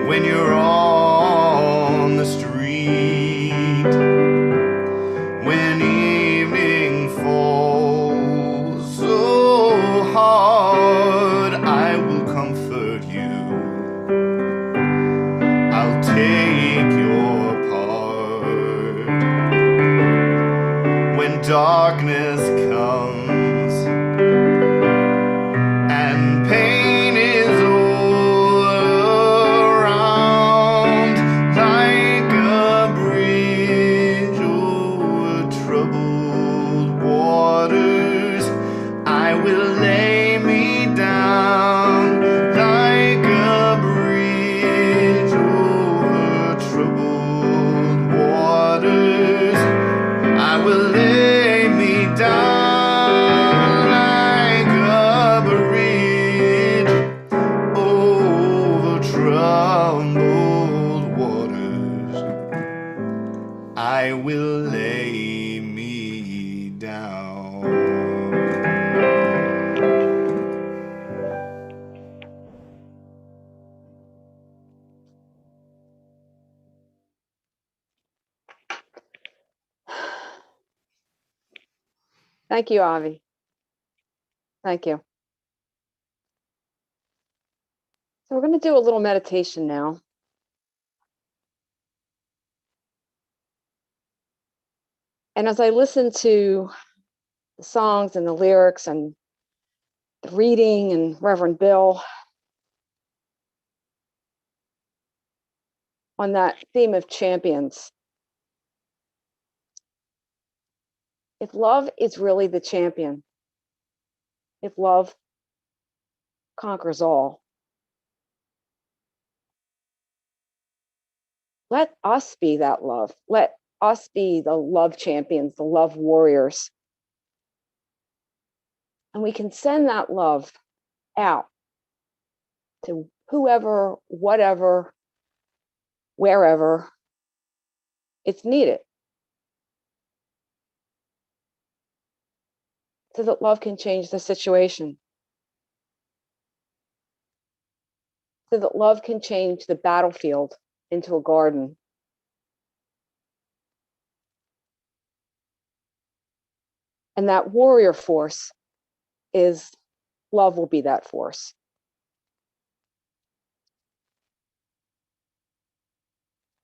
when you're on the street, when evening falls so hard, I will comfort you. I'll take your part. When darkness comes and pain is all around, like a bridge over troubled waters, I will lay me down. Like a bridge over troubled waters, I will lay me down. Like a bridge over troubled waters, I will lay me down. Thank you, Avi. Thank you. So we're going to do a little meditation now. And as I listen to the songs and the lyrics and the reading and Reverend Bill on that theme of champions. If love is really the champion, if love conquers all, let us be that love. Let us be the love champions, the love warriors. And we can send that love out to whoever, whatever, wherever it's needed, so that love can change the situation, so that love can change the battlefield into a garden. And that warrior force is love will be that force.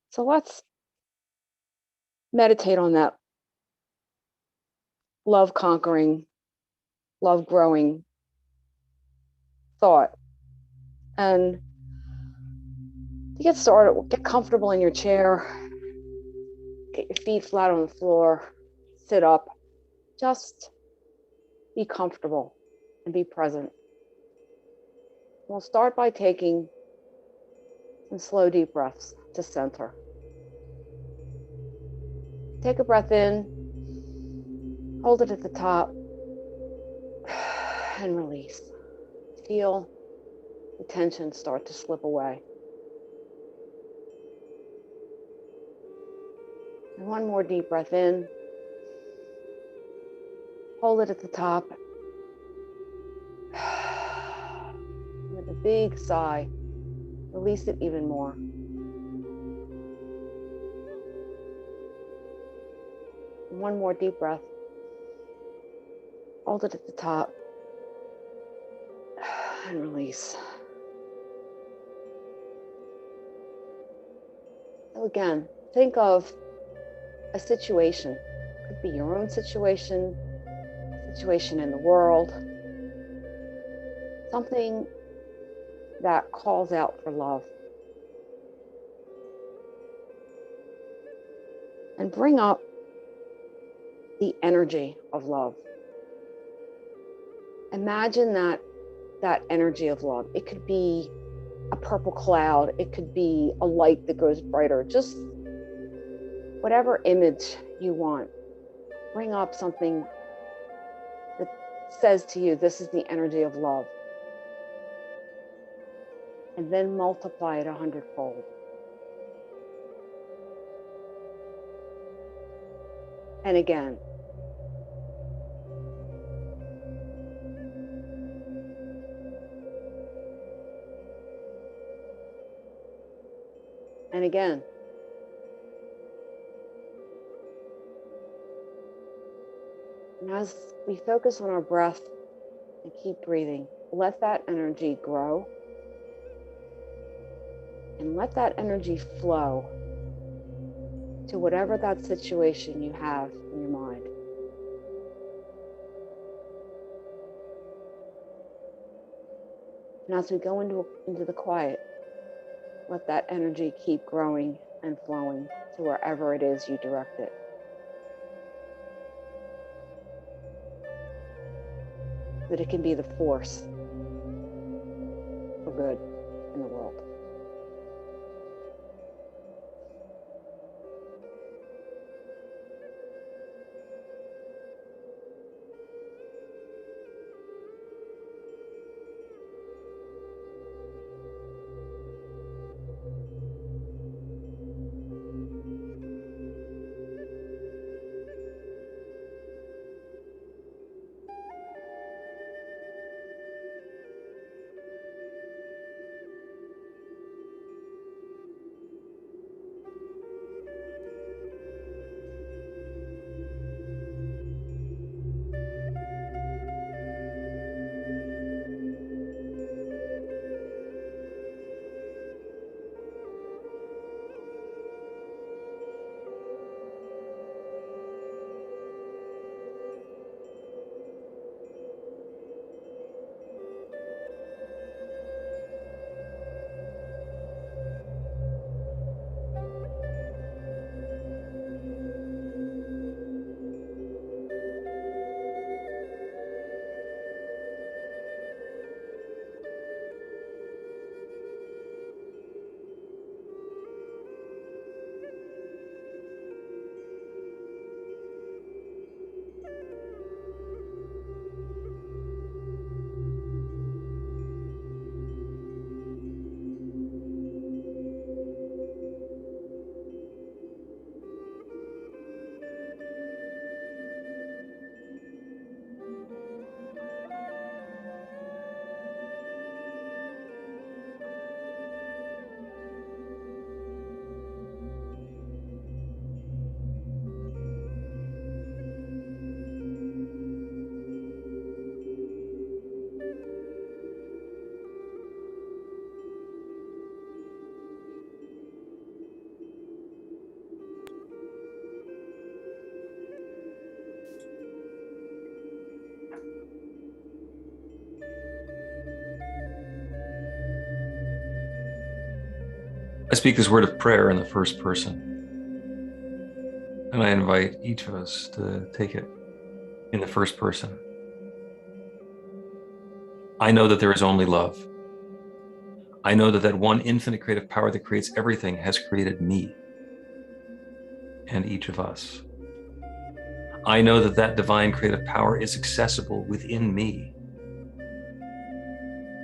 So let's meditate on that love conquering, love growing thought. And to get started, get comfortable in your chair, get your feet flat on the floor, sit up, just be comfortable and be present. We'll start by taking some slow, deep breaths to center. Take a breath in, hold it at the top, and release. Feel the tension start to slip away. And one more deep breath in, hold it at the top. With a big sigh, release it even more. And one more deep breath. Hold it at the top and release. So again, think of a situation. It could be your own situation, a situation in the world, something that calls out for love. And bring up the energy of love. Imagine that energy of love. It could be a purple cloud. It could be a light that goes brighter. Just whatever image you want. Bring up something that says to you, this is the energy of love. And then multiply it 100-fold. And again. And again. And as we focus on our breath and keep breathing, let that energy grow. And let that energy flow to whatever that situation you have in your mind. And as we go into the quiet, let that energy keep growing and flowing to wherever it is you direct it. That it can be the force for good in the world. I speak this word of prayer in the first person. And I invite each of us to take it in the first person. I know that there is only love. I know that that one infinite creative power that creates everything has created me and each of us. I know that that divine creative power is accessible within me.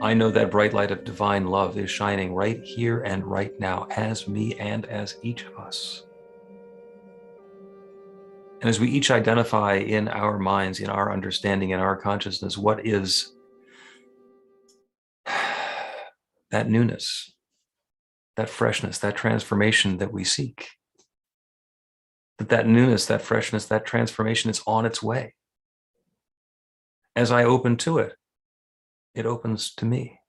I know that bright light of divine love is shining right here and right now as me and as each of us. And as we each identify in our minds, in our understanding, in our consciousness, what is that newness, that freshness, that transformation that we seek, that newness, that freshness, that transformation is on its way. As I open to it, it opens to me.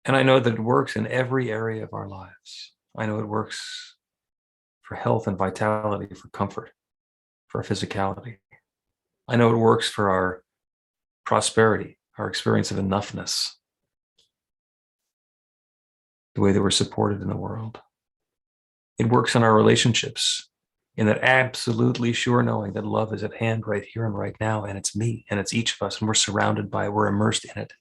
And I know that it works in every area of our lives. I know it works for health and vitality, for comfort, for our physicality. I know it works for our prosperity, our experience of enoughness, the way that we're supported in the world. It works in our relationships, in that absolutely sure knowing that love is at hand right here and right now, and it's me, and it's each of us, and we're surrounded by it, we're immersed in it.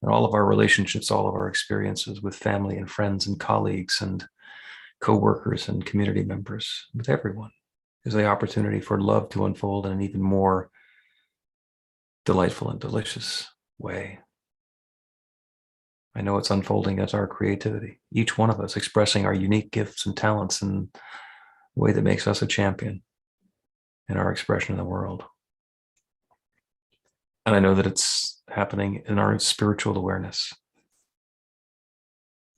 And all of our relationships, all of our experiences with family and friends and colleagues and co-workers and community members, with everyone, is the opportunity for love to unfold in an even more delightful and delicious way. I know it's unfolding as our creativity, each one of us expressing our unique gifts and talents in a way that makes us a champion in our expression in the world. And I know that it's happening in our spiritual awareness.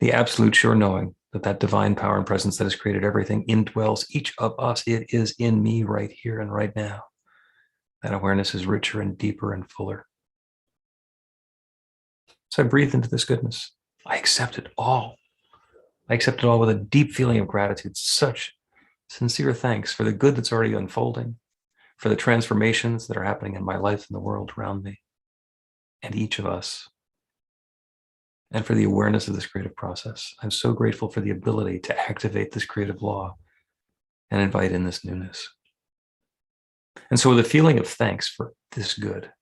The absolute sure knowing that that divine power and presence that has created everything indwells each of us. It is in me right here and right now. That awareness is richer and deeper and fuller. So I breathe into this goodness. I accept it all. I accept it all with a deep feeling of gratitude, such sincere thanks for the good that's already unfolding, for the transformations that are happening in my life and the world around me, and each of us, and for the awareness of this creative process. I'm so grateful for the ability to activate this creative law and invite in this newness. And so with a feeling of thanks for this good,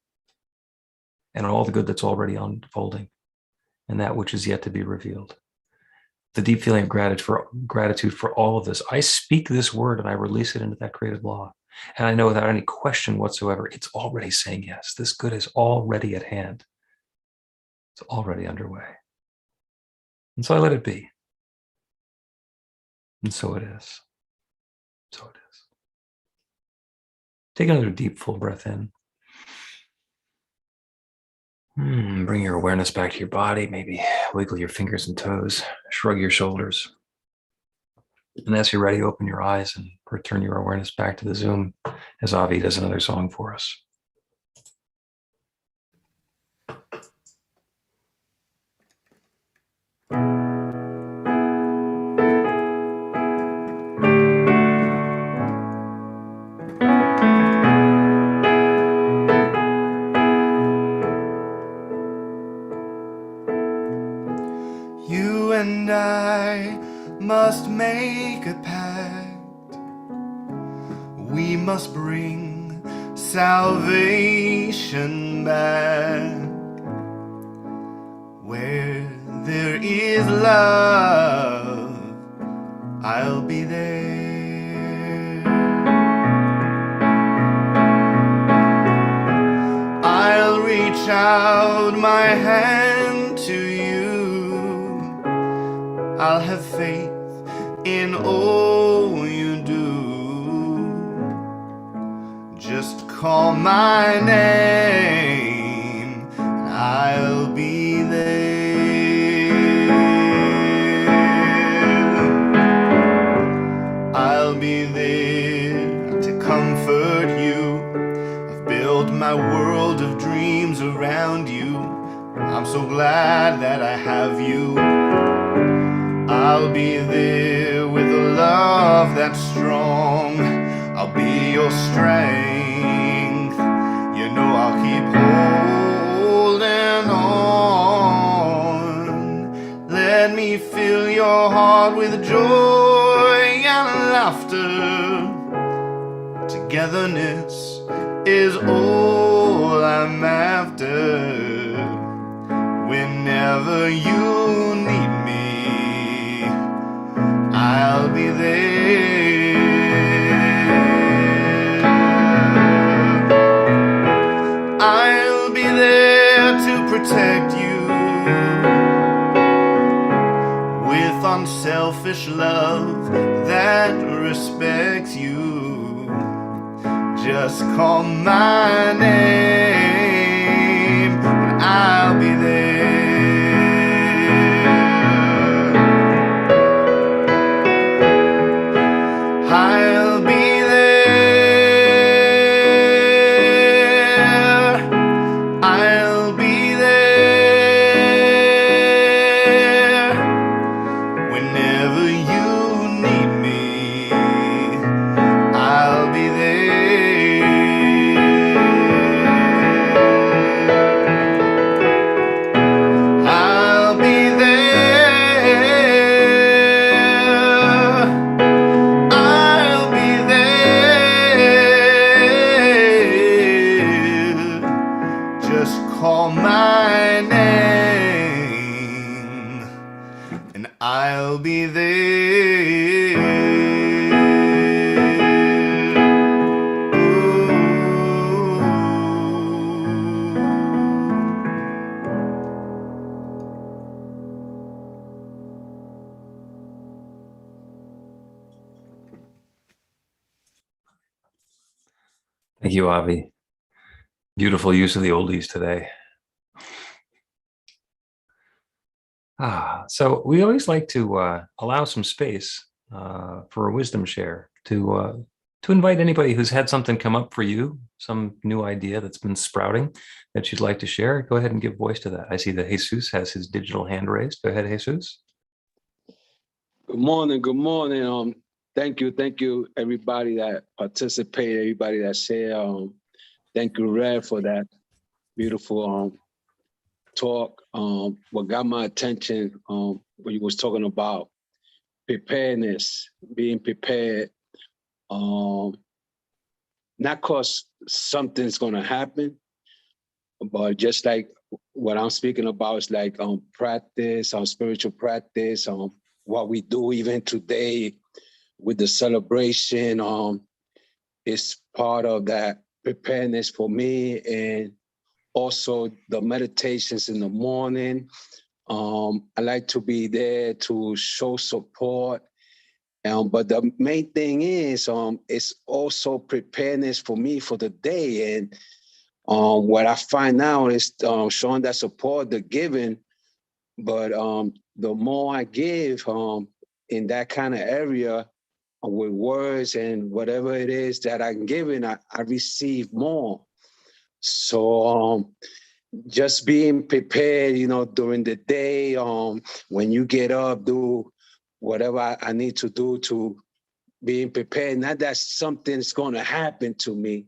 and all the good that's already unfolding, and that which is yet to be revealed, the deep feeling of gratitude for all of this, I speak this word and I release it into that creative law. And I know without any question whatsoever, it's already saying yes. This good is already at hand. It's already underway. And so I let it be. And so it is. So it is. Take another deep, full breath in. Bring your awareness back to your body. Maybe wiggle your fingers and toes. Shrug your shoulders. And as you're ready, open your eyes and return your awareness back to the Zoom as Avi does another song for us. You and I must make a pact. We must bring salvation back. Where there is love, I'll be there. I'll reach out my hand to you. I'll have faith in all you do. Just call my name and I'll be there. I'll be there to comfort you. I've built my world of dreams around you. I'm so glad that I have you. I'll be there with a love that's strong. I'll be your strength. You know I'll keep holding on. heart with joy and laughter. Togetherness is all I'm after. Whenever you need me, I'll be there. I'll be there to protect you with unselfish love that respects you. Just call my name and I'll be there. I'll be there. I'll be there. Whenever you need me, I'll be there. I'll be there. I'll be there. Just call my name and I'll be there. Thank you, Avi. Beautiful use of the oldies today. So we always like to allow some space for a wisdom share to invite anybody who's had something come up for you, some new idea that's been sprouting that you'd like to share. Go ahead and give voice to that. I see that Jesus has his digital hand raised. Go ahead, Jesus. Good morning. Good morning. Thank you, everybody that participated, everybody that said. Thank you, Rev, for that beautiful talk. What got my attention when you was talking about preparedness, being prepared. Not cause something's gonna happen, but just like what I'm speaking about is like practice, spiritual practice, what we do even today with the celebration. Is part of that preparedness for me, and also the meditations in the morning. I like to be there to show support. But the main thing is, it's also preparedness for me for the day. And what I find out is showing that support, the giving, but the more I give in that kind of area with words and whatever it is that I'm giving, I receive more. So just being prepared, during the day, when you get up, do whatever I need to do to being prepared. Not that something's going to happen to me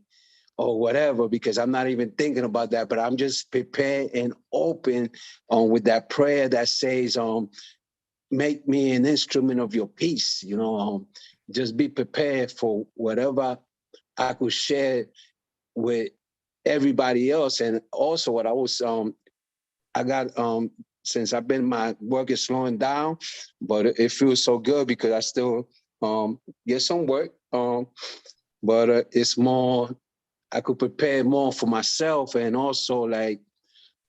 or whatever, because I'm not even thinking about that, but I'm just prepared and open with that prayer that says, make me an instrument of your peace, just be prepared for whatever I could share with everybody else. And also what I was, I got, since my work is slowing down, but it feels so good because I still get some work, but it's more, I could prepare more for myself. And also like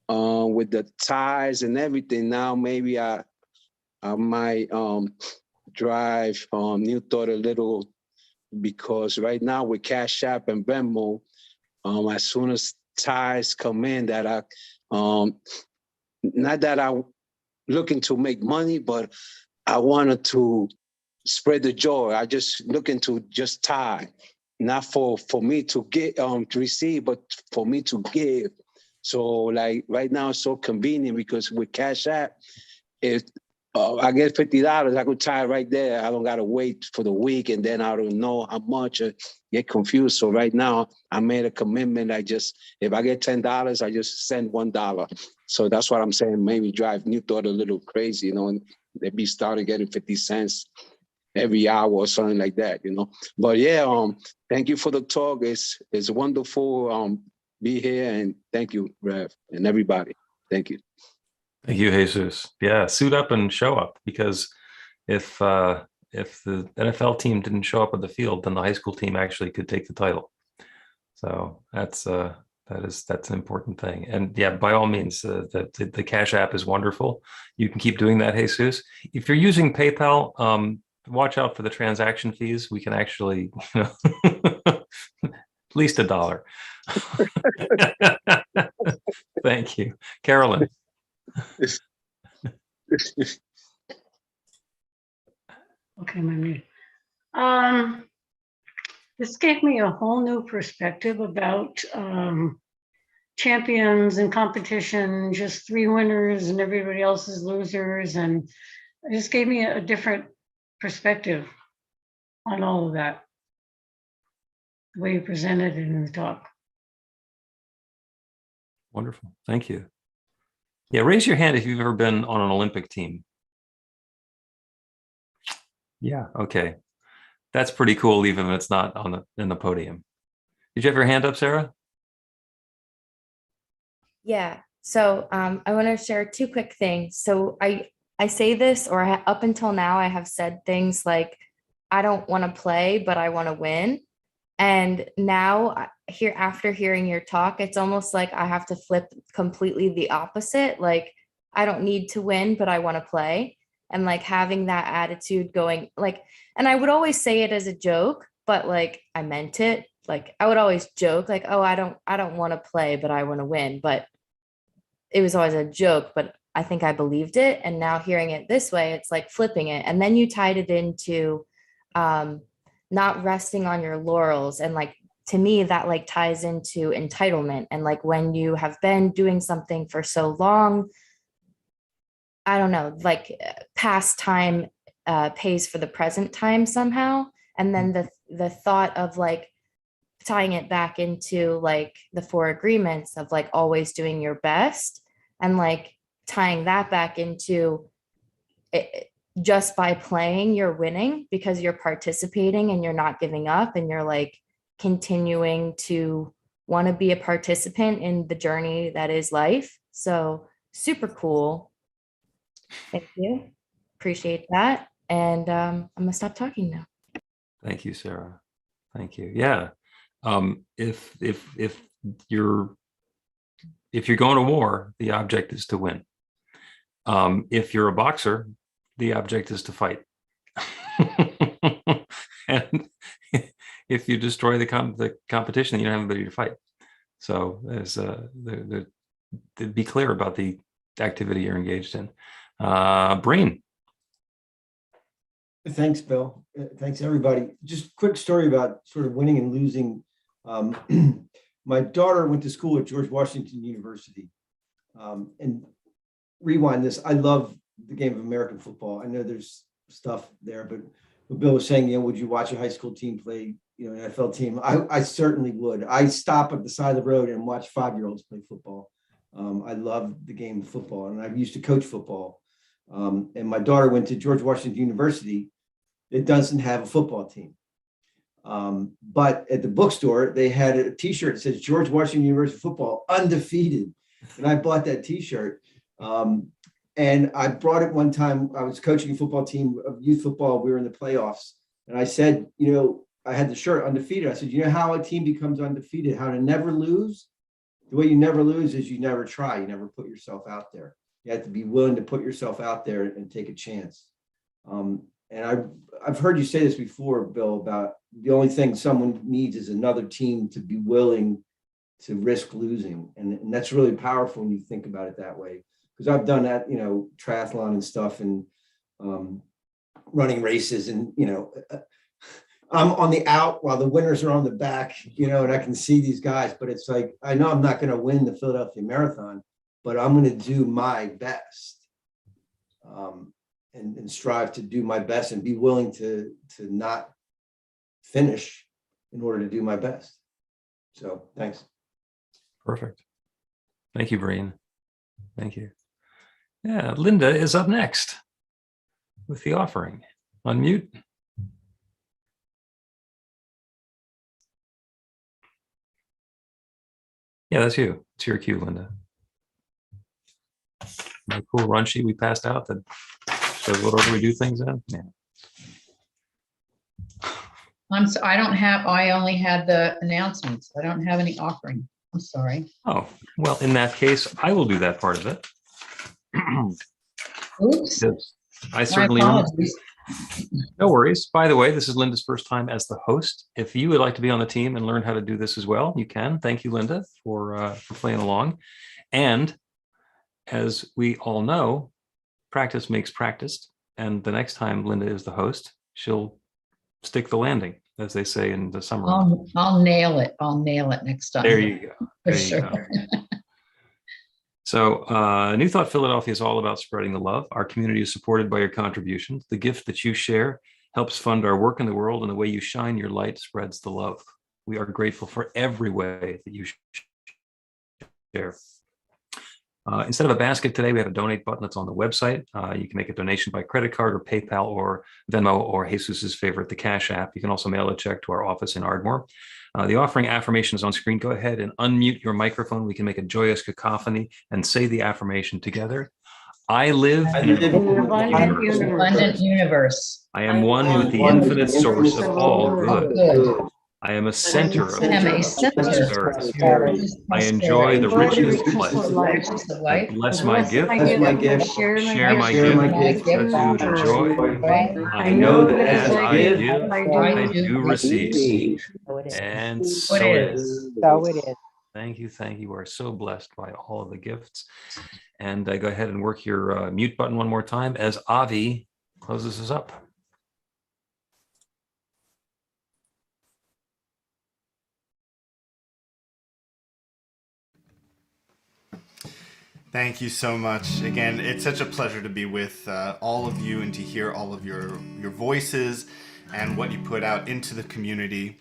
with the ties and everything, now maybe I might drive New Thought a little, because right now with Cash App and Venmo, as soon as ties come in, that I, not that I'm looking to make money, but I wanted to spread the joy. I just looking to just tie, not for me to get to receive, but for me to give. So like right now it's so convenient because with Cash App, if I get $50, I could tie right there. I don't gotta wait for the week and then I don't know how much, get confused. So right now I made a commitment. If I get $10, I just send $1. So that's what I'm saying. Maybe drive New Thought a little crazy, and they'd be starting getting 50 cents every hour or something like that, you know. But yeah, thank you for the talk. It's wonderful be here, and thank you, Rev, and everybody. Thank you. Thank you, Jesus. Yeah, suit up and show up, because if the NFL team didn't show up on the field, then the high school team actually could take the title. So that's an important thing. And yeah, by all means, the Cash App is wonderful. You can keep doing that, Jesus. If you're using PayPal, watch out for the transaction fees. We can actually, at least $1. Thank you, Carolyn. Okay, my mute. This gave me a whole new perspective about champions and competition, just 3 winners and everybody else is losers. And it just gave me a different perspective on all of that, the way you presented it in the talk. Wonderful. Thank you. Yeah, raise your hand if you've ever been on an Olympic team. Yeah, okay. That's pretty cool, even if it's not in the podium. Did you have your hand up, Sarah? Yeah. So I want to share 2 quick things. So I say this, or up until now, I have said things like, I don't want to play, but I want to win. And now here, after hearing your talk, it's almost like I have to flip completely the opposite. Like, I don't need to win, but I want to play. And like having that attitude going, like, and I would always say it as a joke, but like I meant it. Like I would always joke like, oh, I don't want to play, but I want to win. But it was always a joke, but I think I believed it. And now hearing it this way, it's like flipping it. And then you tied it into not resting on your laurels. And like, to me, that like ties into entitlement. And like when you have been doing something for so long, I don't know, like past time pays for the present time somehow. And then the thought of like tying it back into like the 4 agreements of like always doing your best, and like tying that back into it, just by playing, you're winning because you're participating and you're not giving up, and you're like continuing to want to be a participant in the journey that is life. So super cool. Thank you. Appreciate that. And I'm gonna stop talking now. Thank you, Sarah. Thank you. Yeah. If you're going to war, the object is to win. If you're a boxer, the object is to fight. And if you destroy the competition, you don't have anybody to fight. So there's be clear about the activity you're engaged in. Breen. Thanks, Bill. Thanks, everybody. Just quick story about sort of winning and losing. My daughter went to school at George Washington University. And rewind this, I love the game of American football. I know there's stuff there, but what Bill was saying, would you watch a high school team play, an NFL team? I certainly would. I stop at the side of the road and watch 5-year-olds play football. I love the game of football, and I used to coach football. And my daughter went to George Washington University. It doesn't have a football team. But at the bookstore, they had a t-shirt that says George Washington University football undefeated. And I bought that t-shirt. And I brought it one time. I was coaching a football team of youth football. We were in the playoffs. And I said, I had the shirt undefeated. I said, how a team becomes undefeated, how to never lose? The way you never lose is you never try. You never put yourself out there. You have to be willing to put yourself out there and take a chance. And I've heard you say this before, Bill, about the only thing someone needs is another team to be willing to risk losing. And that's really powerful when you think about it that way. Because I've done that, triathlon and stuff, and running races, and, I'm on the out while the winners are on the back, and I can see these guys, but it's like, I know I'm not going to win the Philadelphia Marathon, but I'm going to do my best. And strive to do my best and be willing to not finish in order to do my best. So thanks. Perfect. Thank you, Breen. Thank you. Yeah, Linda is up next. with the offering. Unmute. Yeah, that's you. It's your cue, Linda. The cool run sheet we passed out that shows what order we do things in. Yeah. I only had the announcements. I don't have any offering. I'm sorry. Oh, well, in that case, I will do that part of it. Oops. Yes, I My certainly apologies. No worries. By the way, this is Linda's first time as the host. If you would like to be on the team and learn how to do this as well, you can. Thank you, Linda, for playing along. And as we all know, practice makes practice. And the next time Linda is the host, she'll stick the landing, as they say in the summer. I'll nail it. I'll nail it next time. There you go. For There you sure. go. So New Thought Philadelphia is all about spreading the love. Our community is supported by your contributions. The gift that you share helps fund our work in the world, and the way you shine your light spreads the love. We are grateful for every way that you share. Instead of a basket today, we have a donate button that's on the website. You can make a donation by credit card or PayPal or Venmo or Jesus's favorite, the Cash App. You can also mail a check to our office in Ardmore. The offering affirmation is on screen. Go ahead and unmute your microphone. We can make a joyous cacophony and say the affirmation together. I live in an Abundant universe. I am one with the infinite source of all good. I am a center of prosperity. I enjoy the richness of life. I bless my gift. Share my gift. Gratitude and joy. I know that as I give, I do receive. And so it is. So it is. Thank you. Thank you. We are so blessed by all of the gifts. And go ahead and work your mute button one more time as Avi closes us up. Thank you so much. Again, it's such a pleasure to be with all of you and to hear all of your voices and what you put out into the community.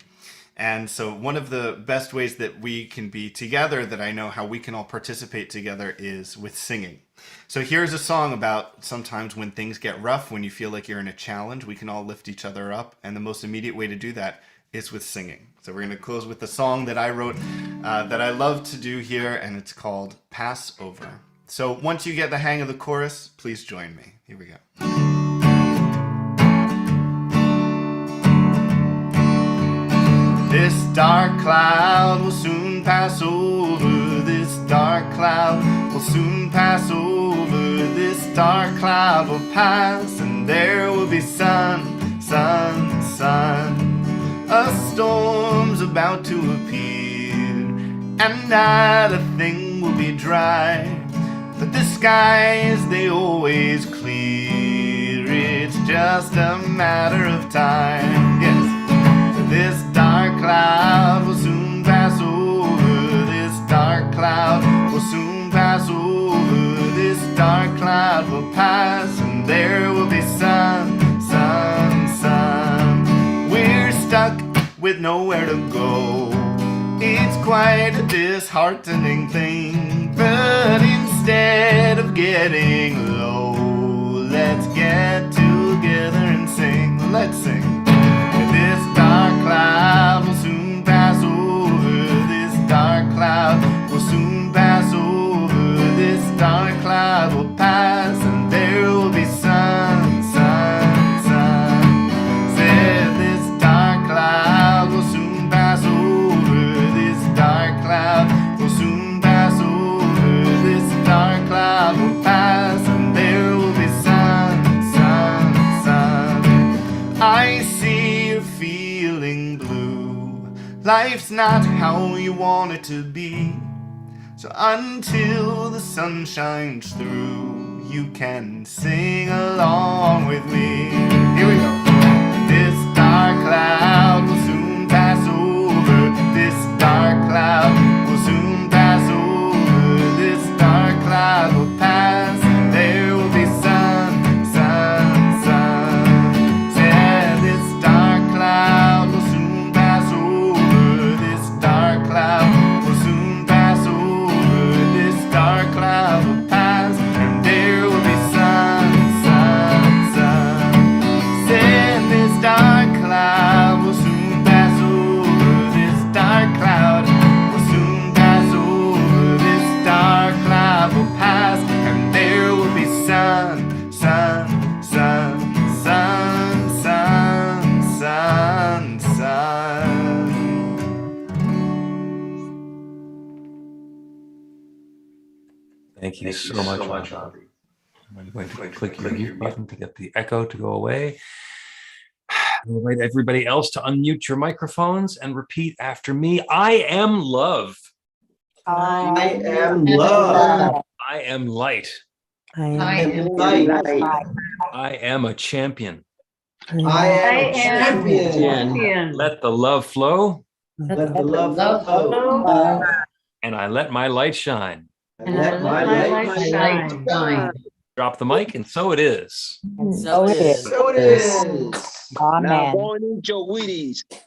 And so one of the best ways that we can be together, that I know how we can all participate together, is with singing. So here's a song about sometimes when things get rough, when you feel like you're in a challenge, we can all lift each other up. And the most immediate way to do that is with singing. So we're going to close with a song that I wrote that I love to do here, and it's called Passover. So once you get the hang of the chorus, please join me. Here we go. This dark cloud will soon pass over. This dark cloud will soon pass over. This dark cloud will pass, and there will be sun, sun, sun. A storm's about to appear, and not a thing will be dry. But the skies, they always clear. It's just a matter of time. Yes, so this dark cloud will soon pass over. This dark cloud will soon pass over. This dark cloud will pass, and there will be sun, sun, sun. We're stuck with nowhere to go. It's quite a disheartening thing, but instead of getting low, let's get together and sing. Let's sing. This dark cloud will soon pass over. This dark cloud will soon pass over. This dark cloud will pass, and there will be sun, sun, sun. Said this dark cloud will soon pass over. This dark cloud will soon pass over. This dark cloud will pass, and there will be sun, sun, sun. I see you're feeling blue. Life's not how you want it to be. So until the sun shines through, you can sing along with me. Here we go. This dark cloud will soon pass over. This dark cloud will soon pass over. This dark cloud will pass, and there will be sun, sun, sun. Said this dark cloud will soon pass over. This dark cloud will soon pass over. This dark cloud will pass, and there will be sun, sun, sun. Thank you so much, Audrey. I'm going to click your mute button to get the echo to go away. I'll invite everybody else to unmute your microphones and repeat after me. I am love. I am love. I am light. I I am am light. I am a champion. I am a champion. Champion. Let the love flow, Let the love flow. and I let my light shine. And let my light shine. shine. Drop the mic, and so it is. So it is. So it is. Now Amen. go and eat your Wheaties.